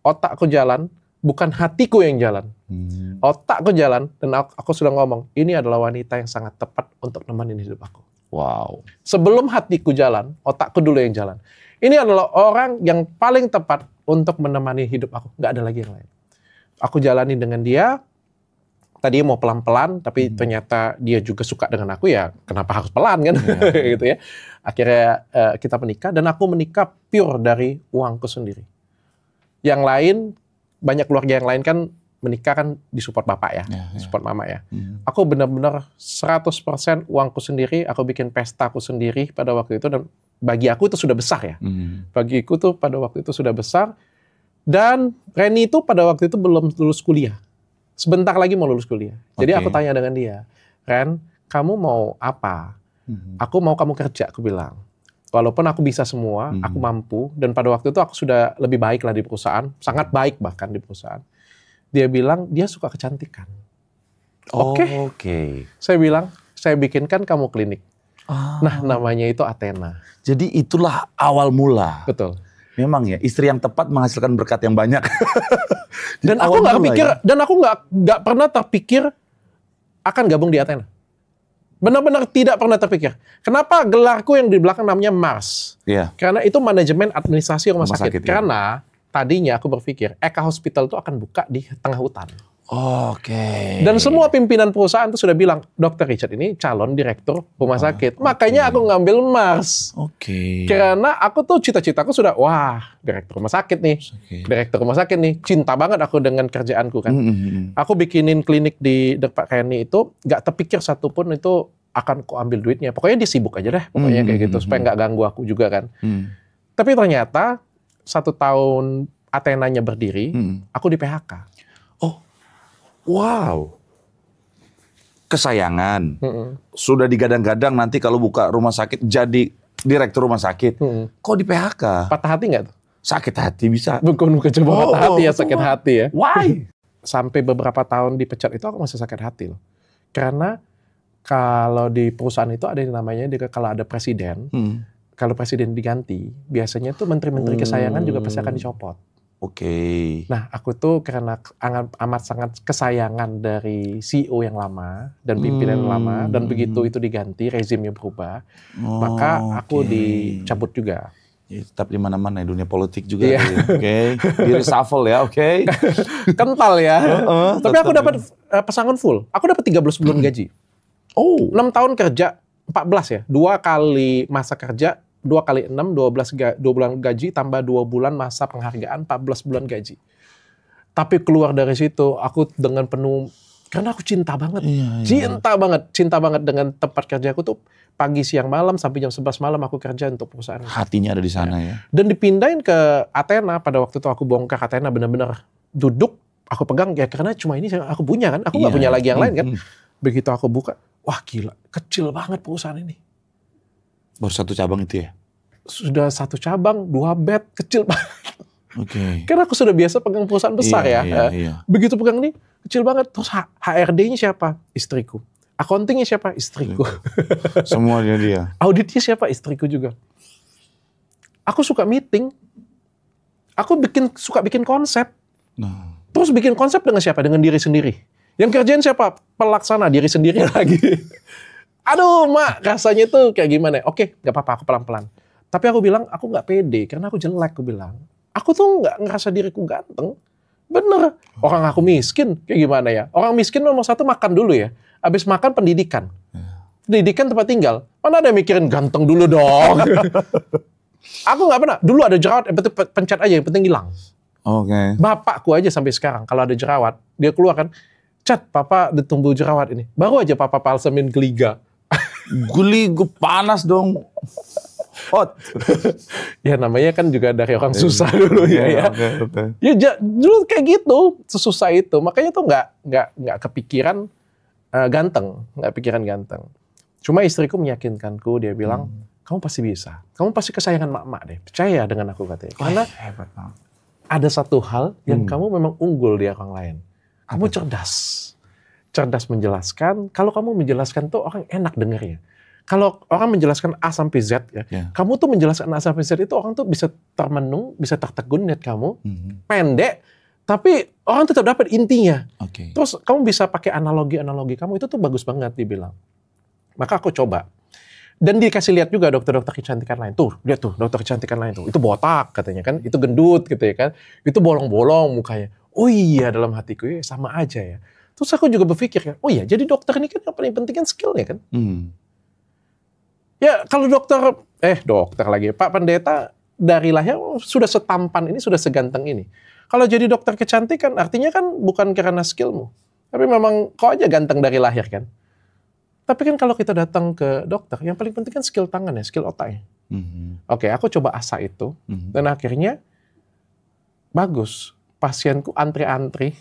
Otakku jalan, bukan hatiku yang jalan. Otakku jalan, dan aku sudah ngomong, ini adalah wanita yang sangat tepat untuk nemenin hidup aku. Wow. Sebelum hatiku jalan, otakku dulu yang jalan. Ini adalah orang yang paling tepat untuk menemani hidup aku. Nggak ada lagi yang lain. Aku jalani dengan dia. Tadi mau pelan-pelan, tapi ternyata dia juga suka dengan aku, ya kenapa harus pelan kan? Gitu ya. Akhirnya kita menikah, dan aku menikah pure dari uangku sendiri. Yang lain, banyak keluarga yang lain kan menikah kan disupport bapak ya, disupport mama ya. Aku benar-benar 100% uangku sendiri, aku bikin pestaku sendiri pada waktu itu, dan bagi aku itu sudah besar ya. Bagiku tuh pada waktu itu sudah besar. Dan Reni itu pada waktu itu belum lulus kuliah. Sebentar lagi mau lulus kuliah. Jadi aku tanya dengan dia, Ren, kamu mau apa? Aku mau kamu kerja, aku bilang. Walaupun aku bisa semua, aku mampu, dan pada waktu itu aku sudah lebih baik lah di perusahaan, sangat baik bahkan di perusahaan. Dia bilang dia suka kecantikan. Oke. Saya bilang, saya bikinkan kamu klinik. Nah, namanya itu Athena. Jadi itulah awal mula. Betul. Memang ya, istri yang tepat menghasilkan berkat yang banyak. Dan aku nggak pikir, dan aku nggak pernah terpikir akan gabung di Athena. Benar-benar tidak pernah terpikir. Kenapa gelarku yang di belakang namanya Mars? Karena itu manajemen administrasi rumah sakit. Karena tadinya aku berpikir Eka Hospital itu akan buka di tengah hutan. Dan semua pimpinan perusahaan itu sudah bilang, Dr. Richard ini calon direktur rumah sakit. Makanya aku ngambil Mars. Karena aku tuh cita-citaku sudah, wah, direktur rumah sakit nih. Direktur rumah sakit nih. Cinta banget aku dengan kerjaanku kan. Aku bikinin klinik di dekat Reni itu, nggak terpikir satupun itu akan aku ambil duitnya. Pokoknya dia sibuk aja deh. Pokoknya kayak gitu. Supaya nggak ganggu aku juga kan. Tapi ternyata 1 tahun Athenanya berdiri, aku di PHK. Wow, kesayangan. Sudah digadang-gadang nanti kalau buka rumah sakit jadi direktur rumah sakit. Kok di PHK? Patah hati nggak tuh? Sakit hati bisa. Bukan coba patah hati ya, sakit hati ya. Why? Sampai beberapa tahun dipecat itu aku masih sakit hati loh. Karena kalau di perusahaan itu ada yang namanya kalau ada presiden, kalau presiden diganti, biasanya tuh menteri-menteri kesayangan juga pasti akan dicopot. Nah, aku tuh karena amat sangat kesayangan dari CEO yang lama dan pimpinan yang lama, dan begitu itu diganti, rezimnya berubah, maka aku dicabut juga. Ya, tetap di mana-mana ya, dunia politik juga. Di reshuffle ya, Kental ya. Tapi aku dapat pesangon full. Aku dapat 13 bulan gaji. 6 tahun kerja, 14 ya. 2 kali masa kerja. 2 kali 6, 2 bulan gaji, tambah 2 bulan masa penghargaan, 14 bulan gaji. Tapi keluar dari situ, aku dengan penuh, karena aku cinta banget. Cinta banget dengan tempat kerja aku tuh, pagi, siang, malam, sampai jam 11 malam aku kerja untuk perusahaan. Hatinya ada di sana ya. Dan dipindahin ke Athena, pada waktu itu aku bongkar Athena, benar-benar duduk, aku pegang, ya karena cuma ini aku punya kan, aku nggak punya lagi yang lain kan. Begitu aku buka, wah gila, kecil banget perusahaan ini. Baru 1 cabang itu ya? Sudah 1 cabang, 2 bed, kecil banget. Karena aku sudah biasa pegang perusahaan besar ya. Begitu pegang ini, kecil banget. Terus HRD-nya siapa? Istriku. Accounting-nya siapa? Istriku. Semuanya dia. Auditnya siapa? Istriku juga. Aku suka meeting. Aku suka bikin konsep. Terus bikin konsep dengan siapa? Dengan diri sendiri. Yang kerjain siapa? Pelaksana, diri sendiri lagi. Aduh, Mak, rasanya tuh kayak gimana? Oke, gak apa-apa, aku pelan-pelan. Tapi aku bilang, aku gak pede, karena aku jelek, aku bilang. Aku tuh gak ngerasa diriku ganteng. Bener. Orang aku miskin, kayak gimana ya? Orang miskin nomor 1 makan dulu ya. Abis makan pendidikan. Pendidikan tempat tinggal. Mana ada yang mikirin ganteng dulu dong. Aku gak pernah. Dulu ada jerawat, yang penting pencet aja, yang penting hilang. Bapakku aja sampai sekarang, kalau ada jerawat, dia keluar kan, Cat, papa ditumbuh jerawat ini. Baru aja papa palsemin geliga. Gue panas dong. Hot. Ya namanya kan juga dari orang susah dulu ya. Ya dulu kayak gitu, sesusah itu. Makanya tuh nggak kepikiran ganteng, nggak pikiran ganteng. Cuma istriku meyakinkanku, dia bilang, kamu pasti bisa. Kamu pasti kesayangan mak-mak deh. Percaya dengan aku katanya. Karena ada satu hal yang kamu memang unggul di orang lain. Kamu cerdas menjelaskan. Kalau kamu menjelaskan tuh orang enak dengernya. Kalau orang menjelaskan A sampai Z ya, kamu tuh menjelaskan A sampai Z itu orang tuh bisa termenung, bisa tertegun lihat kamu, pendek, tapi orang tetap dapat intinya. Terus kamu bisa pakai analogi kamu, itu tuh bagus banget dibilang. Maka aku coba. Dan dikasih lihat juga dokter-dokter kecantikan lain. Tuh, lihat tuh dokter kecantikan lain tuh. Itu botak katanya kan, itu gendut gitu ya kan. Itu bolong-bolong mukanya. Oh iya, dalam hatiku ya sama aja ya. Terus aku juga berpikir kan, oh iya, jadi dokter ini kan yang paling penting kan skill-nya kan. Ya kalau dokter lagi, Pak Pendeta dari lahir sudah setampan ini, sudah seganteng ini. Kalau jadi dokter kecantikan artinya kan bukan karena skillmu. Tapi memang kau aja ganteng dari lahir kan. Tapi kan kalau kita datang ke dokter, yang paling penting kan skill tangan ya, skill otaknya. Oke, aku coba asah itu. Dan akhirnya bagus. Pasienku antri-antri.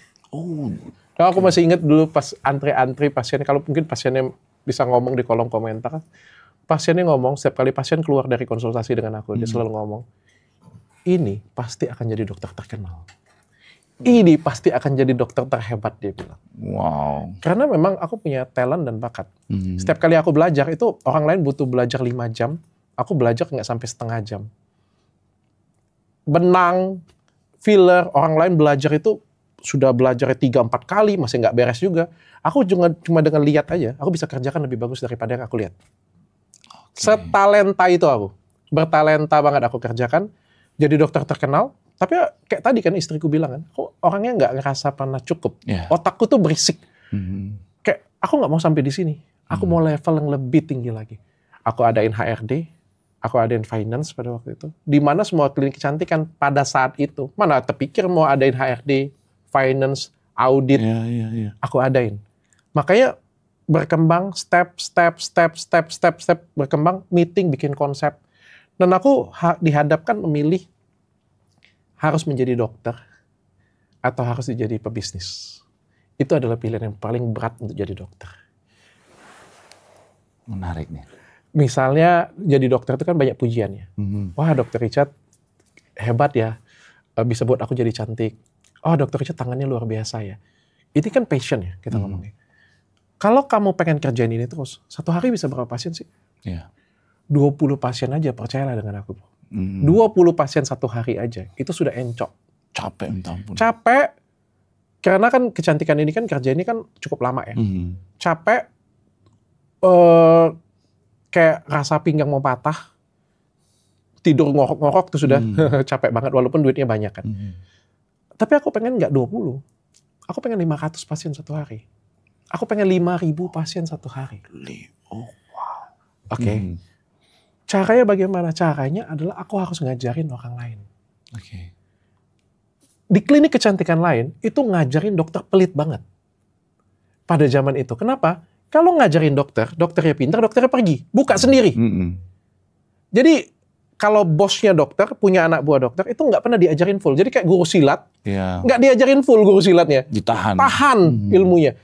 Nah, aku masih ingat dulu pas antri-antri pasien, kalau mungkin pasiennya bisa ngomong di kolom komentar. Pasiennya ngomong, setiap kali pasien keluar dari konsultasi dengan aku, dia selalu ngomong, ini pasti akan jadi dokter terkenal. Ini pasti akan jadi dokter terhebat, dia bilang. Wow. Karena memang aku punya talent dan bakat. Setiap kali aku belajar, itu orang lain butuh belajar 5 jam, aku belajar nggak sampai setengah jam. Benang, filler, orang lain belajar itu sudah belajar 3-4 kali, masih nggak beres juga. Aku cuma dengan lihat aja, aku bisa kerjakan lebih bagus daripada yang aku lihat. Setalenta itu aku. Bertalenta banget aku kerjakan, jadi dokter terkenal. Tapi kayak tadi kan istriku bilang kan, kok orangnya nggak ngerasa pernah cukup. Otakku tuh berisik. Kayak aku nggak mau sampai di sini. Aku mau level yang lebih tinggi lagi. Aku adain HRD, aku adain finance pada waktu itu. Di mana semua klinik kecantikan pada saat itu. Mana terpikir mau adain HRD, finance, audit. Aku adain. Makanya berkembang step berkembang, meeting, bikin konsep. Dan aku dihadapkan memilih harus menjadi dokter atau harus jadi pebisnis. Itu adalah pilihan yang paling berat untuk jadi dokter. Menarik nih. Misalnya jadi dokter itu kan banyak pujiannya. Wah, Dokter Richard hebat ya, bisa buat aku jadi cantik. Oh, Dokter Richard tangannya luar biasa ya. Ini kan passion ya kita ngomongnya. Kalau kamu pengen kerjain ini terus, satu hari bisa berapa pasien sih? 20 pasien aja, percayalah dengan aku. 20 pasien satu hari aja, itu sudah encok. Capek, minta ampun. Capek, karena kan kecantikan ini kan kerja ini kan cukup lama ya. Capek, kayak rasa pinggang mau patah, tidur ngorok-ngorok tuh sudah capek banget, walaupun duitnya banyak kan. Tapi aku pengen nggak 20, aku pengen 500 pasien satu hari. Aku pengen 5.000 pasien satu hari. Oh, wow. Oke. Caranya bagaimana? Caranya adalah aku harus ngajarin orang lain. Di klinik kecantikan lain, itu ngajarin dokter pelit banget. Pada zaman itu. Kenapa? Kalau ngajarin dokternya pintar, dokternya pergi. Buka sendiri. Jadi, kalau bosnya dokter, punya anak buah dokter, itu nggak pernah diajarin full. Jadi kayak guru silat, nggak diajarin full guru silatnya. Tahan ilmunya.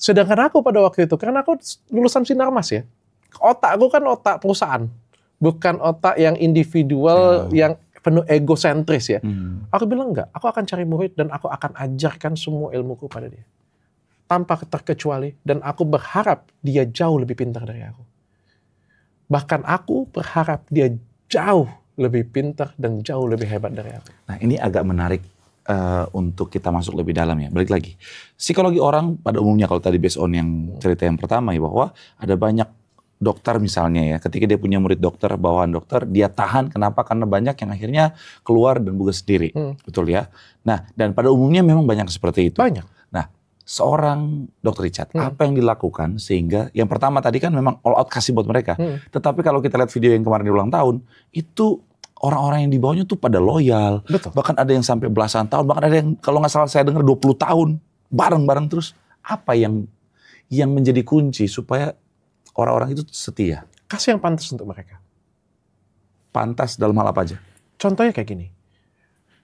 Sedangkan aku pada waktu itu, karena aku lulusan Sinarmas ya, otak aku kan otak perusahaan. Bukan otak yang individual, yang penuh egosentris ya. Aku bilang enggak, aku akan cari murid dan aku akan ajarkan semua ilmuku pada dia. Tanpa terkecuali, dan aku berharap dia jauh lebih pintar dari aku. Bahkan aku berharap dia jauh lebih pintar dan jauh lebih hebat dari aku. Nah, ini agak menarik untuk kita masuk lebih dalam ya. Balik lagi, psikologi orang pada umumnya kalau tadi based on yang cerita yang pertama ya, bahwa ada banyak dokter misalnya ya, ketika dia punya murid dokter, bawahan dokter, dia tahan. Kenapa? Karena banyak yang akhirnya keluar dan buka sendiri. Betul ya? Nah, dan pada umumnya memang banyak seperti itu. Banyak. Nah, seorang Dokter Richard, apa yang dilakukan sehingga, yang pertama tadi kan memang all out kasih buat mereka. Tetapi kalau kita lihat video yang kemarin di ulang tahun, itu orang-orang yang di bawahnya tuh pada loyal. Betul. Bahkan ada yang sampai belasan tahun, bahkan ada yang kalau nggak salah saya dengar 20 tahun, bareng-bareng terus. Apa yang menjadi kunci supaya orang-orang itu setia? Kasih yang pantas untuk mereka. Pantas dalam hal apa aja? Contohnya kayak gini.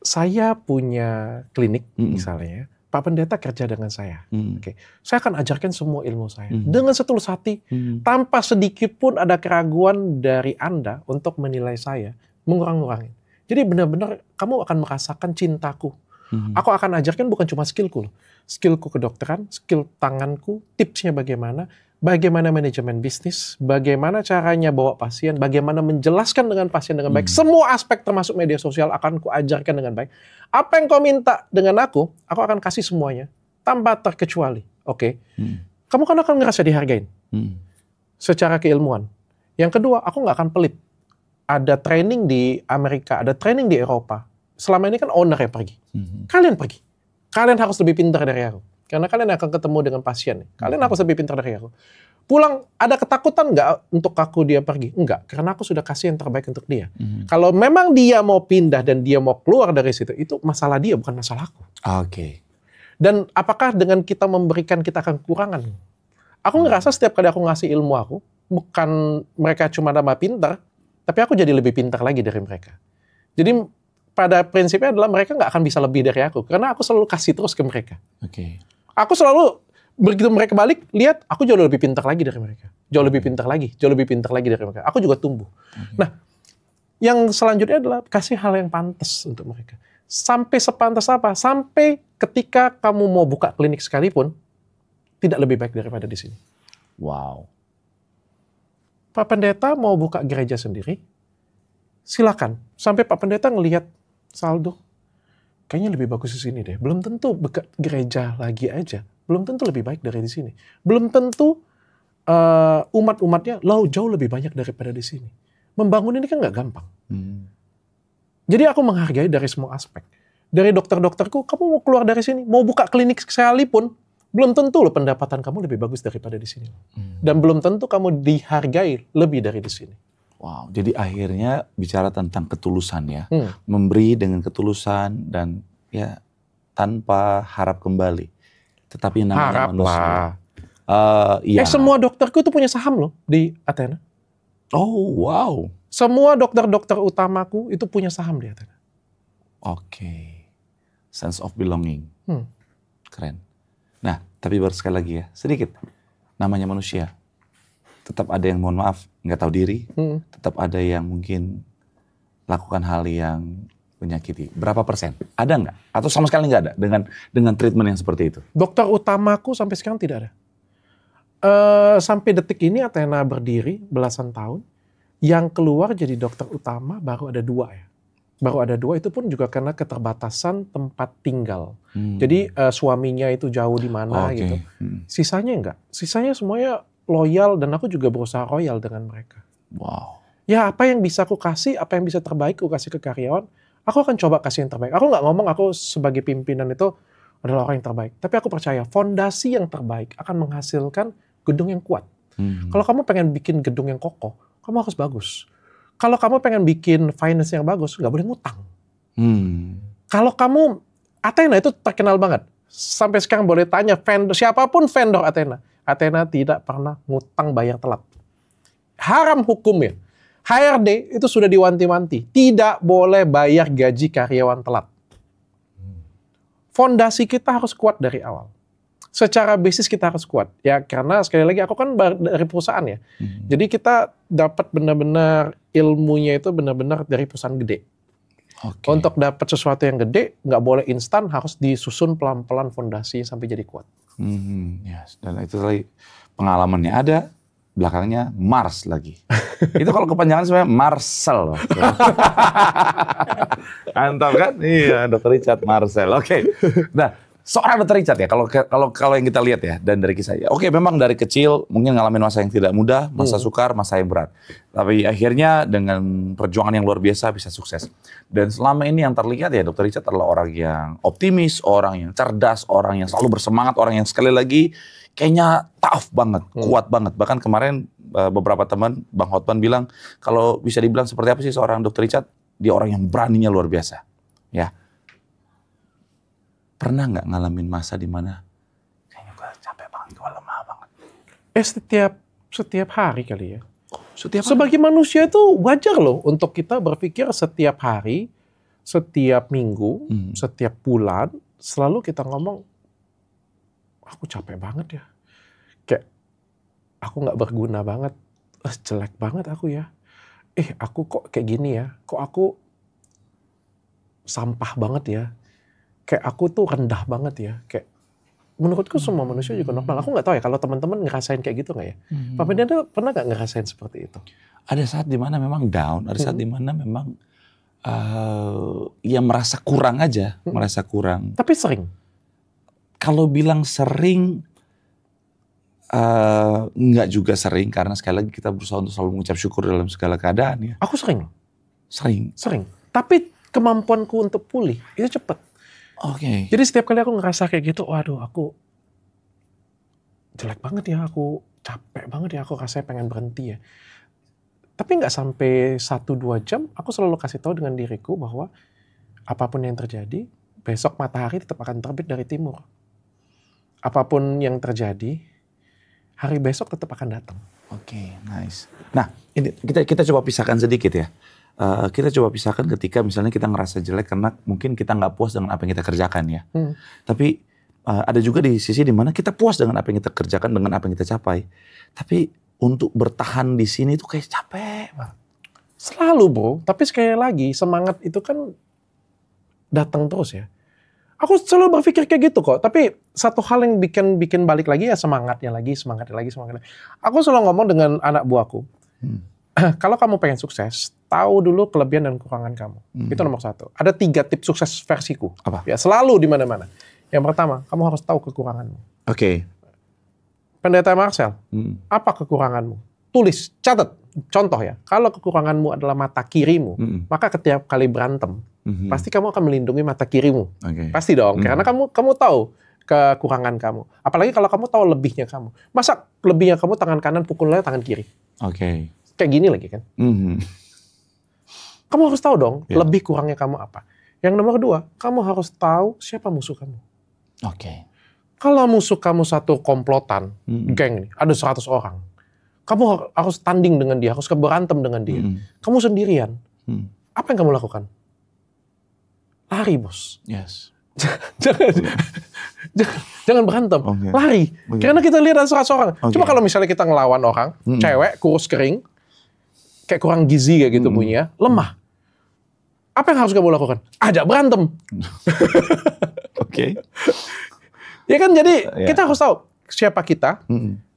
Saya punya klinik misalnya, Pak Pendeta kerja dengan saya. Oke. Saya akan ajarkan semua ilmu saya. Dengan setulus hati, tanpa sedikit pun ada keraguan dari Anda untuk menilai saya, mengurang-ngurangin. Jadi benar-benar kamu akan merasakan cintaku. Aku akan ajarkan bukan cuma skillku loh. Skillku kedokteran, skill tanganku, tipsnya bagaimana manajemen bisnis, bagaimana caranya bawa pasien, bagaimana menjelaskan dengan pasien dengan baik. Semua aspek termasuk media sosial akan kuajarkan dengan baik. Apa yang kau minta dengan aku akan kasih semuanya. Tanpa terkecuali. Oke? Kamu kan akan ngerasa dihargain. Secara keilmuan. Yang kedua, aku nggak akan pelit. Ada training di Amerika, ada training di Eropa. Selama ini kan owner yang pergi. Kalian pergi. Kalian harus lebih pintar dari aku. Karena kalian akan ketemu dengan pasien. Kalian harus lebih pintar dari aku. Pulang, ada ketakutan nggak untuk dia pergi? Enggak, karena aku sudah kasih yang terbaik untuk dia. Kalau memang dia mau pindah dan dia mau keluar dari situ, itu masalah dia, bukan masalah aku. Oke. Dan apakah dengan kita memberikan, kita akan kekurangan? Aku ngerasa setiap kali aku ngasih ilmu aku, bukan mereka cuma nama pintar, tapi aku jadi lebih pintar lagi dari mereka. Jadi pada prinsipnya adalah mereka nggak akan bisa lebih dari aku, karena aku selalu kasih terus ke mereka. Oke. Aku selalu, begitu mereka balik, lihat aku jauh lebih pintar lagi dari mereka. Jauh lebih pintar lagi dari mereka. Aku juga tumbuh. Nah, yang selanjutnya adalah kasih hal yang pantas untuk mereka. Sampai sepantas apa? Sampai ketika kamu mau buka klinik sekalipun, tidak lebih baik daripada di sini. Wow. Pak Pendeta mau buka gereja sendiri, silakan. Sampai Pak Pendeta ngelihat saldo, kayaknya lebih bagus di sini deh. Belum tentu buka gereja lagi aja. Belum tentu lebih baik dari di sini. Belum tentu umat-umatnya jauh lebih banyak daripada di sini. Membangun ini kan nggak gampang. Jadi aku menghargai dari semua aspek. Dari dokter-dokterku, kamu mau keluar dari sini, mau buka klinik sekalipun, belum tentu loh pendapatan kamu lebih bagus daripada di sini. Dan belum tentu kamu dihargai lebih dari di sini. Wow, jadi akhirnya bicara tentang ketulusan ya. Memberi dengan ketulusan dan ya tanpa harap kembali. Tetapi namanya manusia. Ya. Semua dokterku itu punya saham loh di Athena. Oh, wow. Semua dokter-dokter utamaku itu punya saham di Athena. Oke. Sense of belonging. Keren. Nah, tapi baru sekali lagi ya, sedikit. Namanya manusia. Tetap ada yang mohon maaf, nggak tahu diri. Tetap ada yang mungkin lakukan hal yang menyakiti. Berapa persen? Ada nggak? Atau sama sekali nggak ada dengan treatment yang seperti itu? Dokter utamaku sampai sekarang tidak ada. Sampai detik ini Athena berdiri belasan tahun. Yang keluar jadi dokter utama baru ada 2 ya. Baru ada 2, itu pun juga karena keterbatasan tempat tinggal. Jadi suaminya itu jauh di mana gitu. Sisanya enggak. Sisanya semuanya loyal dan aku juga berusaha loyal dengan mereka. Wow. Ya apa yang bisa aku kasih, apa yang bisa terbaik aku kasih ke karyawan, aku akan coba kasih yang terbaik. Aku nggak ngomong aku sebagai pimpinan itu adalah orang yang terbaik. Tapi aku percaya fondasi yang terbaik akan menghasilkan gedung yang kuat. Kalau kamu pengen bikin gedung yang kokoh, kamu harus bagus. Kalau kamu pengen bikin finance yang bagus, nggak boleh ngutang. Kalau kamu, Athena itu terkenal banget. Sampai sekarang boleh tanya vendor, siapapun vendor Athena. Athena tidak pernah ngutang bayar telat. Haram hukumnya. HRD itu sudah diwanti-wanti. Tidak boleh bayar gaji karyawan telat. Fondasi kita harus kuat dari awal. Secara bisnis kita harus kuat. Ya karena sekali lagi aku kan dari perusahaan ya. Jadi kita dapat benar-benar ilmunya itu benar-benar dari perusahaan gede. Untuk dapat sesuatu yang gede, nggak boleh instan, harus disusun pelan-pelan fondasinya sampai jadi kuat. Yes. Dan itu tadi pengalamannya ada, belakangnya Mars lagi. Itu kalau kepanjangan sebenarnya Marcel. Mantap kan? Iya, Dr. Richard Marcel. Oke. Nah, seorang Dr. Richard ya, kalau yang kita lihat ya, dan dari kisah ya, oke memang dari kecil mungkin ngalamin masa yang tidak mudah, masa sukar, masa yang berat. Tapi akhirnya dengan perjuangan yang luar biasa bisa sukses. Dan selama ini yang terlihat ya, Dr. Richard adalah orang yang optimis, orang yang cerdas, orang yang selalu bersemangat, orang yang sekali lagi kayaknya tough banget, kuat banget. Bahkan kemarin beberapa teman, Bang Hotman bilang, kalau bisa dibilang seperti apa sih seorang Dr. Richard, dia orang yang beraninya luar biasa. Ya. Pernah nggak ngalamin masa di mana kayaknya gue capek banget, gue lemah banget? Setiap hari kali ya. Setiap hari? Sebagai manusia itu wajar loh untuk kita berpikir setiap hari, setiap minggu, setiap bulan, selalu kita ngomong, aku capek banget ya. Kayak, aku nggak berguna banget. Jelek banget aku ya. Aku kok kayak gini ya. Kok aku sampah banget ya. Kayak aku tuh rendah banget ya. Kayak menurutku semua manusia juga normal. Aku nggak tahu ya kalau teman-teman ngerasain kayak gitu nggak ya. Pak Pendeta pernah nggak ngerasain seperti itu? Ada saat dimana memang down, ada saat dimana memang ya merasa kurang aja, merasa kurang. Tapi sering. Kalau bilang sering, nggak juga sering karena sekali lagi kita berusaha untuk selalu mengucap syukur dalam segala keadaan ya. Aku sering. Sering. Tapi kemampuanku untuk pulih itu cepat. Oke. Jadi setiap kali aku ngerasa kayak gitu, waduh aku jelek banget ya aku, capek banget ya aku, rasanya pengen berhenti ya. Tapi nggak sampai 1-2 jam, aku selalu kasih tahu dengan diriku bahwa apapun yang terjadi, besok matahari tetap akan terbit dari timur. Apapun yang terjadi, hari besok tetap akan datang. Oke, nice. Nah, ini kita coba pisahkan sedikit ya. Kita coba pisahkan ketika misalnya kita ngerasa jelek karena mungkin kita nggak puas dengan apa yang kita kerjakan ya. Tapi ada juga di sisi dimana kita puas dengan apa yang kita kerjakan, dengan apa yang kita capai. Tapi untuk bertahan di sini itu kayak capek banget. Selalu bro, tapi sekali lagi semangat itu kan datang terus ya. Aku selalu berpikir kayak gitu kok, tapi satu hal yang bikin balik lagi ya semangatnya lagi. Aku selalu ngomong dengan anak buahku, kalau kamu pengen sukses, tahu dulu kelebihan dan kekurangan kamu. Itu nomor 1. Ada 3 tips sukses versiku. Apa? Ya selalu di mana-mana. Yang pertama, kamu harus tahu kekuranganmu. Oke. Pendeta Marcel, apa kekuranganmu? Tulis, catat. Contoh ya, kalau kekuranganmu adalah mata kirimu, maka setiap kali berantem, pasti kamu akan melindungi mata kirimu. Pasti dong, karena kamu tahu kekurangan kamu. Apalagi kalau kamu tahu lebihnya kamu. Masa lebihnya kamu tangan kanan pukulnya tangan kiri? Kayak gini lagi kan? Kamu harus tahu dong, lebih kurangnya kamu apa. Yang nomor 2, kamu harus tahu siapa musuh kamu. Kalau musuh kamu satu komplotan, geng nih, ada 100 orang. Kamu harus tanding dengan dia, harus berantem dengan dia. Kamu sendirian. Apa yang kamu lakukan? Lari, bos. Yes. jangan berantem. Lari. Karena kita lihat ada 100 orang. Cuma kalau misalnya kita ngelawan orang, cewek, kurus kering, kayak kurang gizi kayak gitu punya, lemah. Apa yang harus kamu lakukan? Ajak berantem. Ya kan, jadi kita harus tahu siapa kita,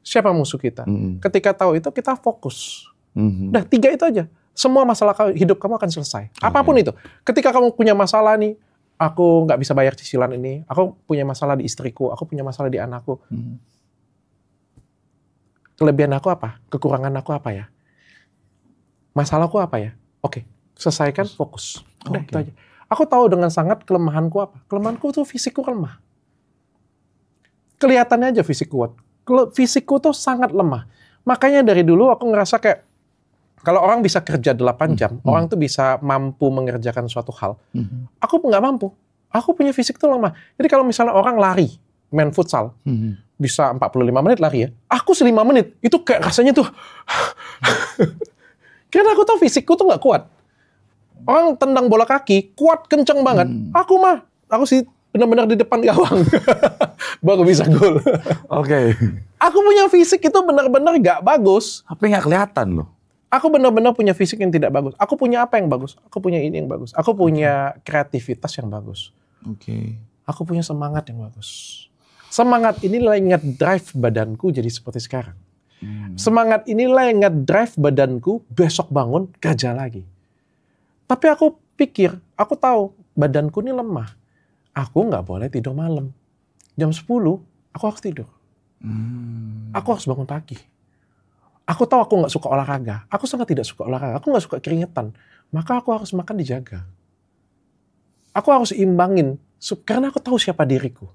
siapa musuh kita. Ketika tahu itu, kita fokus. Nah, 3 itu aja. Semua masalah hidup kamu akan selesai. Apapun itu. Ketika kamu punya masalah nih, aku nggak bisa bayar cicilan ini, aku punya masalah di istriku, aku punya masalah di anakku. Kelebihan aku apa? Kekurangan aku apa ya? Masalahku apa ya? Oke, selesaikan, fokus. Udah, itu aja. Aku tahu dengan sangat kelemahanku apa. Kelemahanku tuh fisikku lemah. Kelihatannya aja fisik kuat. Fisikku tuh sangat lemah. Makanya dari dulu aku ngerasa kayak, kalau orang bisa kerja 8 jam, orang tuh bisa mampu mengerjakan suatu hal. Aku nggak mampu. Aku punya fisik tuh lemah. Jadi kalau misalnya orang lari, main futsal, bisa 45 menit lari ya. Aku 5 menit. Itu kayak rasanya tuh. Karena aku tahu fisikku tuh nggak kuat. Orang tendang bola kaki, kuat, kenceng banget. Aku sih benar-benar di depan gawang. Baru bisa gol. Aku punya fisik itu benar-benar nggak bagus. Tapi nggak kelihatan loh. Aku benar-benar punya fisik yang tidak bagus. Aku punya apa yang bagus? Aku punya ini yang bagus. Aku punya kreativitas yang bagus. Aku punya semangat yang bagus. Semangat inilah yang nge-drive badanku jadi seperti sekarang. Semangat inilah yang nge-drive badanku besok bangun kerja lagi. Tapi aku pikir, aku tahu badanku ini lemah. Aku nggak boleh tidur malam. Jam 10, aku harus tidur. Aku harus bangun pagi. Aku tahu aku nggak suka olahraga. Aku sangat tidak suka olahraga. Aku nggak suka keringetan. Maka aku harus makan dijaga. Aku harus imbangin. Karena aku tahu siapa diriku.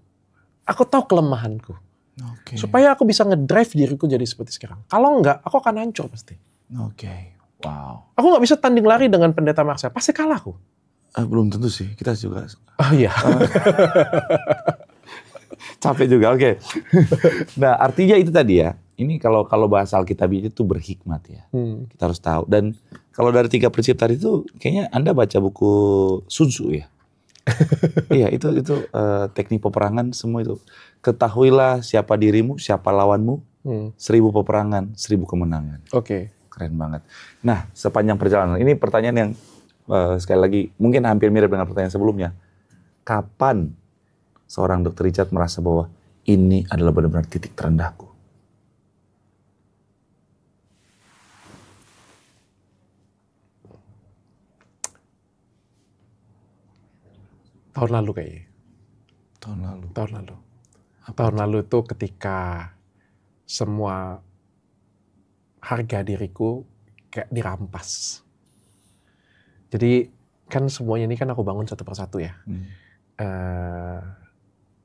Aku tahu kelemahanku. Supaya aku bisa ngedrive diriku jadi seperti sekarang. Kalau enggak, aku akan hancur pasti. Wow. Aku nggak bisa tanding lari dengan Pendeta Marcel. Pasti kalah aku. Belum tentu sih. Kita juga. Oh iya. Capek juga. Nah, artinya itu tadi ya. Ini kalau bahasa Alkitab itu berhikmat ya. Kita harus tahu. Dan kalau dari 3 prinsip tadi itu, kayaknya Anda baca buku Sun Tzu ya. Iya, itu teknik peperangan semua itu. Ketahuilah siapa dirimu, siapa lawanmu. 1000 peperangan, 1000 kemenangan. Keren banget. Nah, sepanjang perjalanan ini pertanyaan yang sekali lagi mungkin hampir mirip dengan pertanyaan sebelumnya. Kapan seorang Dr. Richard merasa bahwa ini adalah benar-benar titik terendahku? Tahun lalu kayaknya. Tahun lalu itu ketika semua harga diriku kayak dirampas. Jadi kan semuanya ini kan aku bangun satu persatu ya.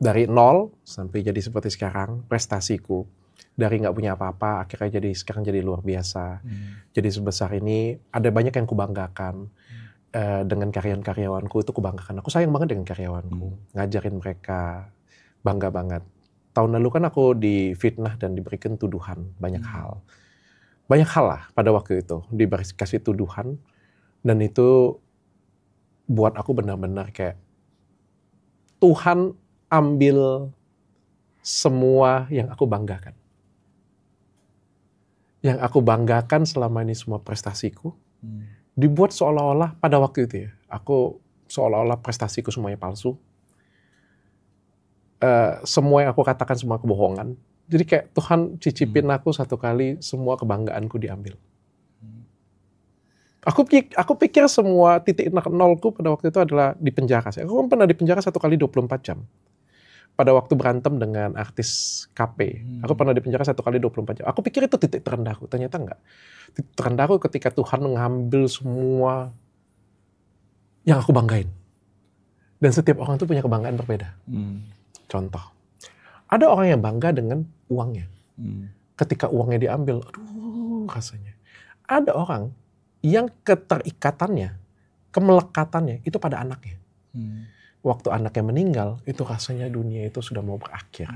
Dari 0 sampai jadi seperti sekarang, prestasiku. Dari nggak punya apa-apa, akhirnya sekarang jadi luar biasa. Jadi sebesar ini, ada banyak yang kubanggakan. Dengan karyawan-karyawanku itu kubanggakan. Aku sayang banget dengan karyawanku. Ngajarin mereka, bangga banget. Tahun lalu kan aku difitnah dan diberikan tuduhan banyak hal. Banyak hal lah pada waktu itu. Dikasih tuduhan. Dan itu buat aku benar-benar kayak, Tuhan ambil semua yang aku banggakan. Yang aku banggakan selama ini semua prestasiku, dibuat seolah-olah pada waktu itu ya, aku seolah-olah prestasiku semuanya palsu. Semua yang aku katakan semua kebohongan. Jadi kayak Tuhan cicipin aku satu kali, semua kebanggaanku diambil. Aku pikir semua titik nolku pada waktu itu adalah di penjara. Aku kan pernah di penjara 1 kali 24 jam. Pada waktu berantem dengan artis KP. Aku pernah di penjara 1 kali 24 jam. Aku pikir itu titik terendahku. Ternyata enggak. Titik terendahku ketika Tuhan mengambil semua yang aku banggain. Dan setiap orang itu punya kebanggaan berbeda. Contoh. Ada orang yang bangga dengan uangnya. Ketika uangnya diambil, aduh rasanya. Ada orang yang keterikatannya, kemelekatannya itu pada anaknya. Waktu anaknya meninggal, itu rasanya dunia itu sudah mau berakhir.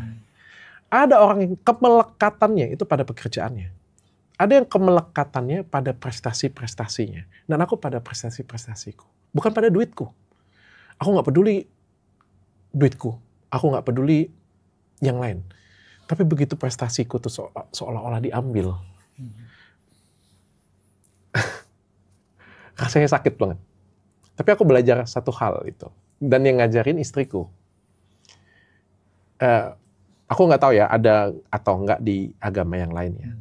Ada orang yang kemelekatannya itu pada pekerjaannya. Ada yang kemelekatannya pada prestasi-prestasinya. Dan aku pada prestasi-prestasiku. Bukan pada duitku. Aku nggak peduli duitku. Aku nggak peduli yang lain. Tapi begitu prestasiku tuh seolah-olah diambil. Rasanya sakit banget. Tapi aku belajar satu hal itu. Dan yang ngajarin istriku. Aku nggak tahu ya ada atau nggak di agama yang lainnya.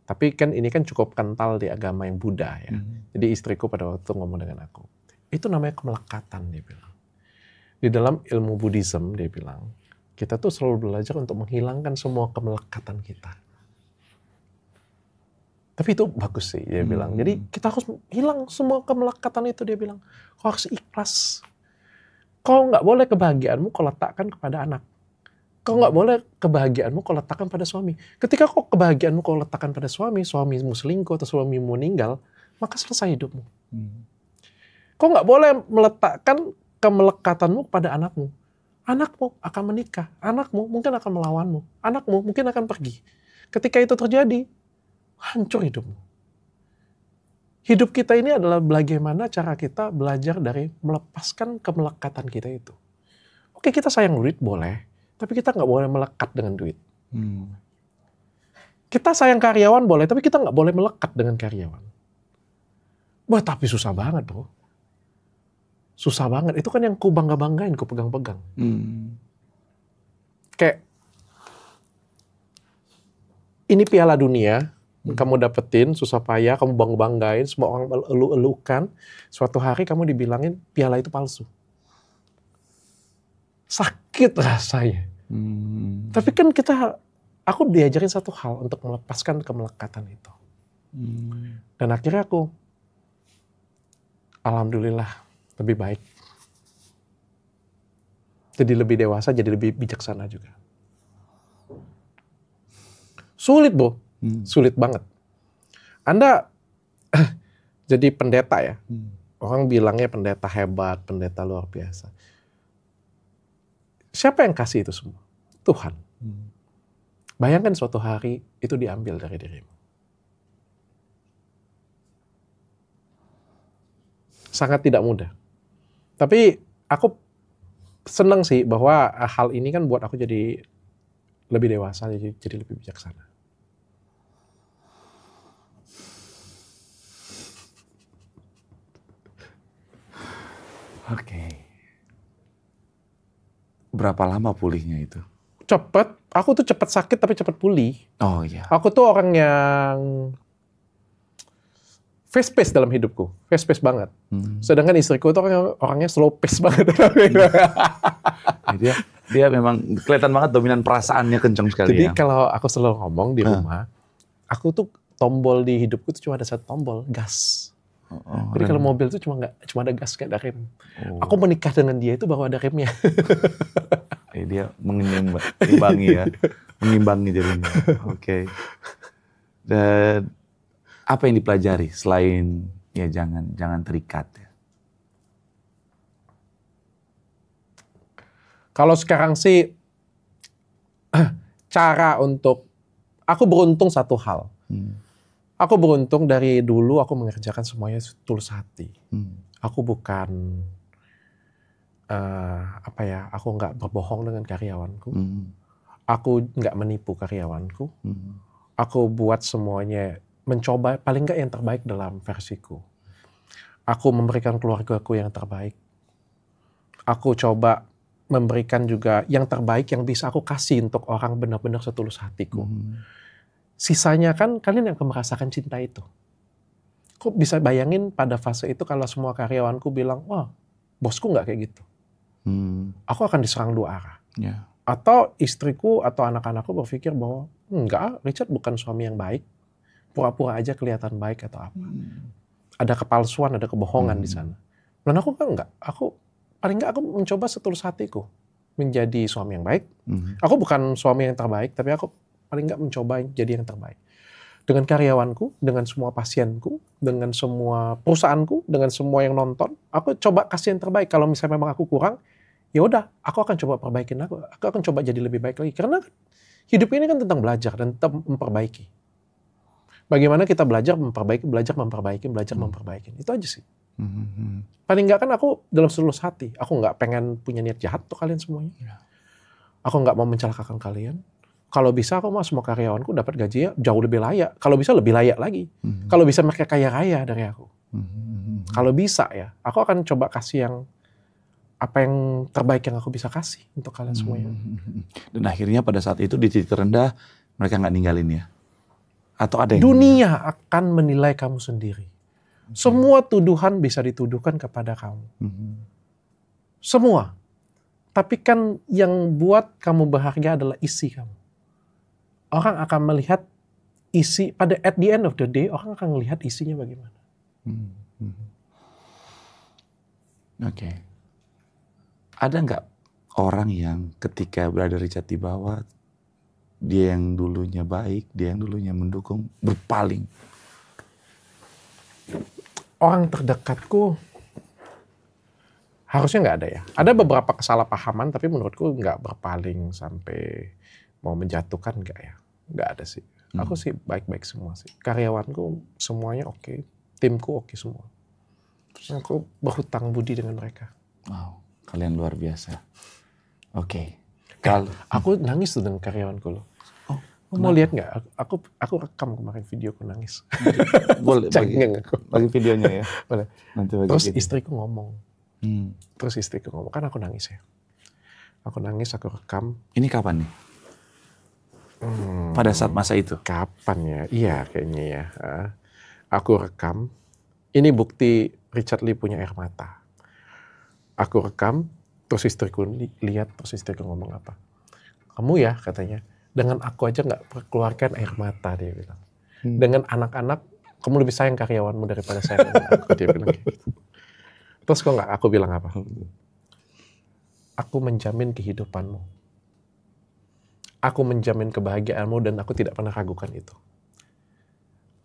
Tapi kan ini kan cukup kental di agama yang Buddha ya. Jadi istriku pada waktu ngomong dengan aku. Itu namanya kemelekatan, dia bilang. Di dalam ilmu Buddhism, dia bilang, kita tuh selalu belajar untuk menghilangkan semua kemelekatan kita. Tapi itu bagus sih, dia bilang. Jadi kita harus hilang semua kemelekatan itu, dia bilang. Kau harus ikhlas. Kau nggak boleh kebahagiaanmu kau letakkan kepada anak. Kau nggak boleh kebahagiaanmu kau letakkan pada suami. Ketika kau kebahagiaanmu kau letakkan pada suamimu selingkuh atau suamimu meninggal, maka selesai hidupmu. Kau nggak boleh meletakkan kemelekatanmu pada anakmu. Anakmu akan menikah. Anakmu mungkin akan melawanmu. Anakmu mungkin akan pergi. Ketika itu terjadi, hancur hidupmu. Hidup kita ini adalah bagaimana cara kita belajar dari melepaskan kemelekatan kita itu. Oke, kita sayang duit boleh, tapi kita nggak boleh melekat dengan duit. Kita sayang karyawan boleh, tapi kita nggak boleh melekat dengan karyawan. Wah, tapi susah banget, bro. Susah banget. Itu kan yang ku bangga-banggain, ku pegang-pegang. Kayak, ini piala dunia, kamu dapetin, susah payah, kamu bangga-banggain, semua orang elu-elukan. Suatu hari kamu dibilangin piala itu palsu. Sakit rasanya. Tapi kan aku diajarin satu hal untuk melepaskan kemelekatan itu. Dan akhirnya aku, alhamdulillah, lebih baik. Jadi lebih dewasa, jadi lebih bijaksana juga. Sulit, Bo. Sulit banget. Anda jadi pendeta ya. Orang bilangnya pendeta hebat, pendeta luar biasa. Siapa yang kasih itu semua? Tuhan. Bayangkan suatu hari itu diambil dari dirimu. Sangat tidak mudah. Tapi aku senang sih bahwa hal ini kan buat aku jadi lebih dewasa, jadi lebih bijaksana. Oke. Berapa lama pulihnya itu? Cepet. Aku tuh cepet sakit tapi cepet pulih. Oh iya. Aku tuh orang yang fast pace dalam hidupku. Fast pace banget. Sedangkan istriku tuh orangnya slow pace banget. Dia memang kelihatan banget dominan perasaannya kencang sekali. Jadi kalau aku selalu ngomong di rumah, aku tuh tombol di hidupku tuh cuma ada satu tombol, gas. Jadi kalau mobil itu cuma ada gas, nggak ada rem. Aku menikah dengan dia itu baru ada remnya. Dia mengimbangi ya, mengimbangi jadinya. Oke. Dan apa yang dipelajari selain ya jangan terikat ya? Kalau sekarang sih cara untuk aku beruntung satu hal. Aku beruntung dari dulu aku mengerjakan semuanya tulus hati. Aku bukan aku nggak berbohong dengan karyawanku. Aku nggak menipu karyawanku. Aku buat semuanya, mencoba paling nggak yang terbaik dalam versiku. Aku memberikan keluargaku yang terbaik. Aku coba memberikan juga yang terbaik yang bisa aku kasih untuk orang benar-benar setulus hatiku. Sisanya kan kalian yang akan merasakan cinta itu. Kok bisa bayangin pada fase itu kalau semua karyawanku bilang, wah bosku nggak kayak gitu. Aku akan diserang dua arah. Yeah. Atau istriku atau anak-anakku berpikir bahwa enggak, Richard bukan suami yang baik. Pura-pura aja kelihatan baik atau apa. Ada kepalsuan, ada kebohongan di sana. Dan aku kan enggak. Paling enggak aku mencoba setulus hatiku menjadi suami yang baik. Aku bukan suami yang terbaik, tapi aku paling enggak mencoba jadi yang terbaik. Dengan karyawanku, dengan semua pasienku, dengan semua perusahaanku, dengan semua yang nonton, aku coba kasih yang terbaik. Kalau misalnya memang aku kurang, ya udah, aku akan coba perbaikin aku akan coba jadi lebih baik lagi. Karena hidup ini kan tentang belajar dan tetap memperbaiki. Bagaimana kita belajar memperbaiki. Itu aja sih. Paling nggak kan aku dalam setulus hati. Aku nggak pengen punya niat jahat untuk kalian semuanya. Aku nggak mau mencelakakan kalian. Kalau bisa aku mau semua karyawanku dapat gajinya jauh lebih layak. Kalau bisa lebih layak lagi. Kalau bisa mereka kaya raya dari aku. Kalau bisa ya, aku akan coba kasih yang apa yang terbaik yang aku bisa kasih untuk kalian semuanya. Dan akhirnya pada saat itu di titik terendah mereka nggak ninggalin ya? Atau ada yang dunia akan menilai kamu sendiri. Semua tuduhan bisa dituduhkan kepada kamu. Semua. Tapi kan yang buat kamu bahagia adalah isi kamu. Orang akan melihat isi, at the end of the day, orang akan melihat isinya bagaimana. Oke. Ada nggak orang yang ketika berada Richard di bawah, dia yang dulunya baik, dia yang dulunya mendukung, berpaling? Orang terdekatku harusnya nggak ada ya. Ada beberapa kesalahpahaman, tapi menurutku nggak berpaling sampai mau menjatuhkan, nggak ya. Nggak ada sih. Aku sih baik-baik semua sih. Karyawanku semuanya oke. Timku oke semua. Terus aku berhutang budi dengan mereka. Wow, kalian luar biasa. Oke. Aku nangis tuh dengan karyawanku loh. Oh, mau lihat nggak? Aku rekam kemarin videoku nangis. Boleh bagi videonya ya. Boleh. Nanti Terus istriku ngomong. Kan aku nangis ya. Aku nangis, aku rekam. Ini kapan nih? Pada saat masa itu? Kapan ya? Iya kayaknya ya. Aku rekam. Ini bukti Richard Lee punya air mata. Aku rekam, terus istriku lihat, terus istriku ngomong apa. Kamu ya katanya, dengan aku aja nggak keluarkan air mata, dia bilang. Dengan anak-anak, kamu lebih sayang karyawanmu daripada saya dengan aku, dia bilang gitu. Terus kok nggak aku bilang apa? Aku menjamin kehidupanmu. Aku menjamin kebahagiaanmu dan aku tidak pernah ragukan itu.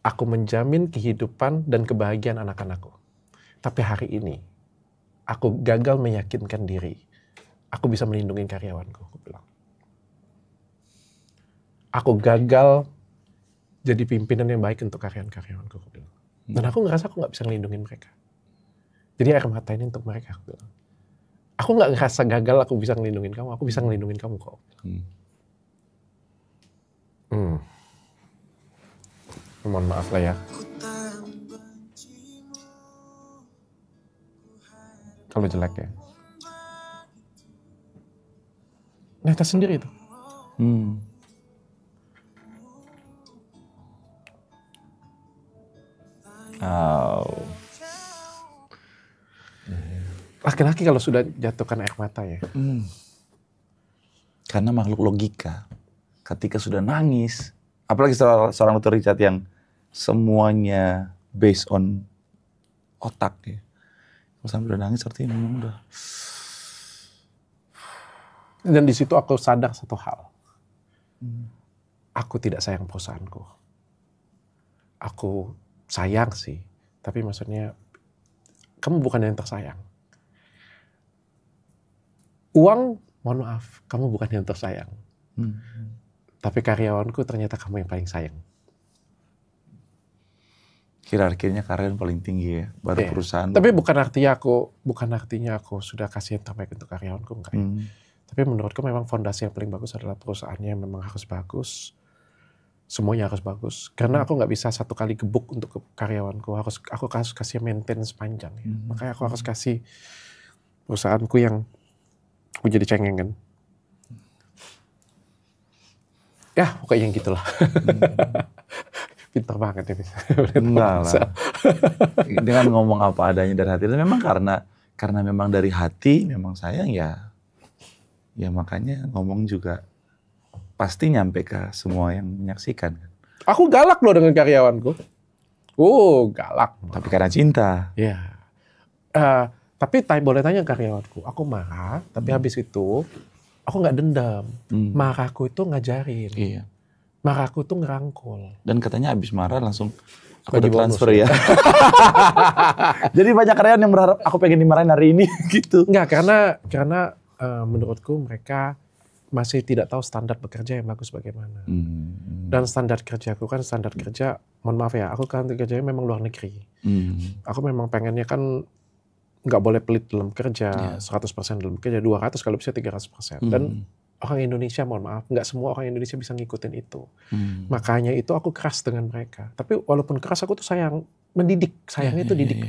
Aku menjamin kehidupan dan kebahagiaan anak-anakku. Tapi hari ini, aku gagal meyakinkan diri. Aku bisa melindungi karyawanku, aku bilang. Aku gagal jadi pimpinan yang baik untuk karyawan-karyawanku, aku bilang. Dan aku ngerasa aku nggak bisa melindungi mereka. Jadi air mata ini untuk mereka, aku bilang. Aku nggak ngerasa gagal aku bisa ngelindungin kamu, aku bisa ngelindungin kamu kok. Mohon maaf lah ya. Kalau jelek ya. Nyata sendiri itu. Laki-laki kalau sudah jatuhkan air mata ya. Karena makhluk logika. Ketika sudah nangis, apalagi seorang Dr. Richard yang semuanya based on otak ya. Kalau sampai udah nangis artinya memang udah. Dan di situ aku sadar satu hal. Aku tidak sayang perusahaanku. Aku sayang sih, tapi maksudnya kamu bukan yang tersayang. Uang, mohon maaf, kamu bukan yang tersayang. Tapi karyawanku ternyata kamu yang paling sayang. Hierarkinya karyawan paling tinggi ya, baru perusahaan. Tapi bukan artinya aku sudah kasih yang terbaik untuk karyawanku, enggak ya. Tapi menurutku memang fondasi yang paling bagus adalah perusahaannya memang harus bagus. Semuanya harus bagus. Karena aku nggak bisa satu kali gebuk untuk karyawanku. Aku harus kasih maintenance panjang. Ya. Makanya aku harus kasih perusahaanku yang aku jadi cengengan. Ya, pokoknya gitulah. Pintar banget ini. Enggak lah. Dengan ngomong apa adanya dari hati. Dan memang karena memang dari hati, memang sayang ya makanya ngomong juga pasti nyampe ke semua yang menyaksikan. Aku galak loh dengan karyawanku. Galak. Tapi karena cinta. Iya. Tapi boleh tanya karyawanku. Aku marah, tapi habis itu aku nggak dendam. Marahku itu ngajarin. Iya. Marahku tuh ngerangkul. Dan katanya habis marah langsung aku Bagi transfer bonus, ya. Jadi banyak karyawan yang berharap aku pengen dimarahin hari ini gitu. Enggak, karena menurutku mereka masih tidak tahu standar bekerja yang bagus bagaimana. Dan standar kerjaku kan standar kerja, mohon maaf ya, aku kan kerjanya memang luar negeri. Aku memang pengennya kan nggak boleh pelit dalam kerja, 100% dalam kerja, 200 kalau bisa 300%. Dan orang Indonesia, mohon maaf, nggak semua orang Indonesia bisa ngikutin itu. Makanya itu aku keras dengan mereka. Tapi walaupun keras aku tuh mendidik. Sayangnya itu didik.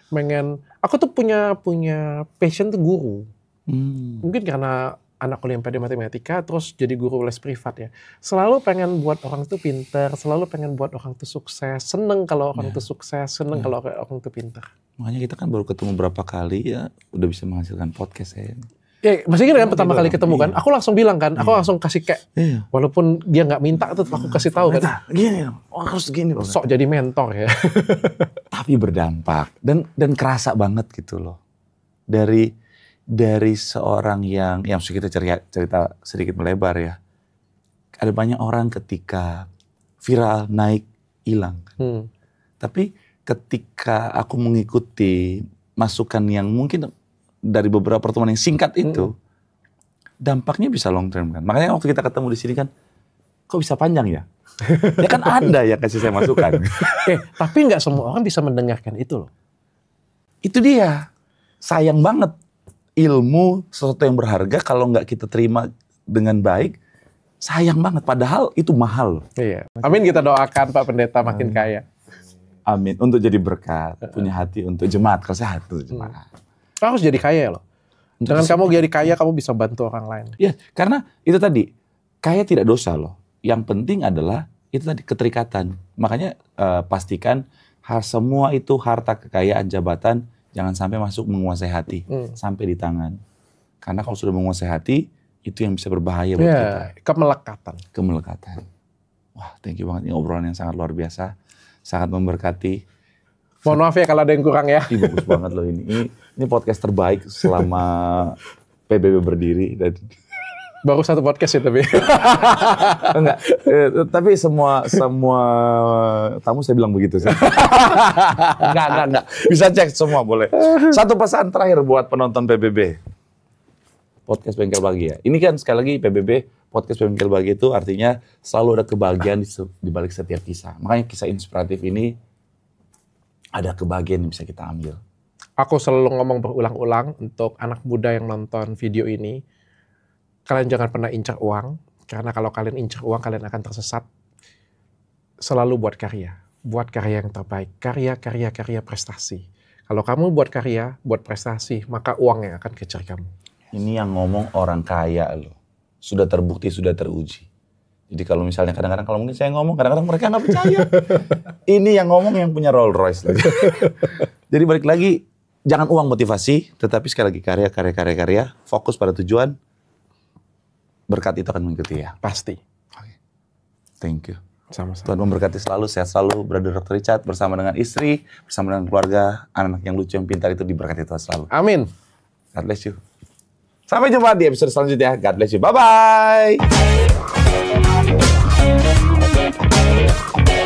Pengen, aku tuh punya passion tuh guru. Mungkin karena anak Olimpiade Matematika, terus jadi guru les privat ya. Selalu pengen buat orang tuh pinter, selalu pengen buat orang tuh sukses. Seneng kalau orang tuh sukses, seneng kalau orang tuh pinter. Makanya kita kan baru ketemu berapa kali ya, udah bisa menghasilkan podcast ya. Ya, masih kan pertama kali ketemu kan, aku langsung bilang kan, aku langsung kasih kayak, walaupun dia nggak minta, tetap aku kasih tahu kan. Gini, harus gini. Sok jadi mentor ya. Tapi berdampak dan kerasa banget gitu loh. Dari seorang yang kita cerita sedikit melebar ya. Ada banyak orang ketika viral, naik, hilang. Tapi ketika aku mengikuti masukan yang mungkin dari beberapa pertemuan yang singkat itu, dampaknya bisa long term kan. Makanya waktu kita ketemu di sini kan, kok bisa panjang ya? Ya kan Anda yang kasih saya masukan. Tapi nggak semua orang bisa mendengarkan itu loh. Itu dia. Sayang banget. Ilmu sesuatu yang berharga kalau nggak kita terima dengan baik, sayang banget. Padahal itu mahal. Iya. Amin, kita doakan Pak Pendeta makin kaya. Amin. Untuk jadi berkat, punya hati untuk jemaat, kalau saya hati jemaat. Harus jadi kaya loh. Dengan kamu jadi kaya, kamu bisa bantu orang lain. Ya, karena itu tadi, kaya tidak dosa loh. Yang penting adalah itu tadi keterikatan. Makanya pastikan semua itu harta, kekayaan, jabatan, jangan sampai masuk menguasai hati, sampai di tangan. Karena kalau sudah menguasai hati, itu yang bisa berbahaya buat kita. Kemelekatan. Wah, thank you banget. Ini obrolan yang sangat luar biasa. Sangat memberkati. Mohon maaf ya kalau ada yang kurang ya. Bagus banget loh ini. Ini podcast terbaik selama PBB berdiri. Baru satu podcast ya tapi. Enggak. Tapi semua tamu saya bilang begitu sih. Enggak. Bisa cek semua boleh. Satu pesan terakhir buat penonton PBB. Podcast Bengkel Bahagia. Ini kan sekali lagi PBB, podcast Bengkel Bahagia itu artinya selalu ada kebahagiaan di balik setiap kisah. Makanya kisah inspiratif ini ada kebahagiaan yang bisa kita ambil. Aku selalu ngomong berulang-ulang untuk anak muda yang nonton video ini. Kalian jangan pernah incar uang, karena kalau kalian incar uang, kalian akan tersesat. Selalu buat karya yang terbaik, karya prestasi. Kalau kamu buat karya, buat prestasi, maka uang yang akan kejar kamu. Ini yang ngomong orang kaya loh, sudah terbukti, sudah teruji. Jadi kalau misalnya kadang-kadang kalau mungkin saya ngomong, kadang-kadang mereka nggak percaya. Ini yang ngomong yang punya Rolls Royce lagi. Jadi balik lagi, jangan uang motivasi, tetapi sekali lagi karya, fokus pada tujuan. Berkat itu akan mengikuti ya. Pasti. Oke. Thank you. Sama-sama. Tuhan memberkati selalu, sehat selalu, Brother Dr. Richard bersama dengan istri, bersama dengan keluarga, anak-anak yang lucu, yang pintar itu diberkati Tuhan selalu. Amin. God bless you. Sampai jumpa di episode selanjutnya. God bless you. Bye-bye. Bye.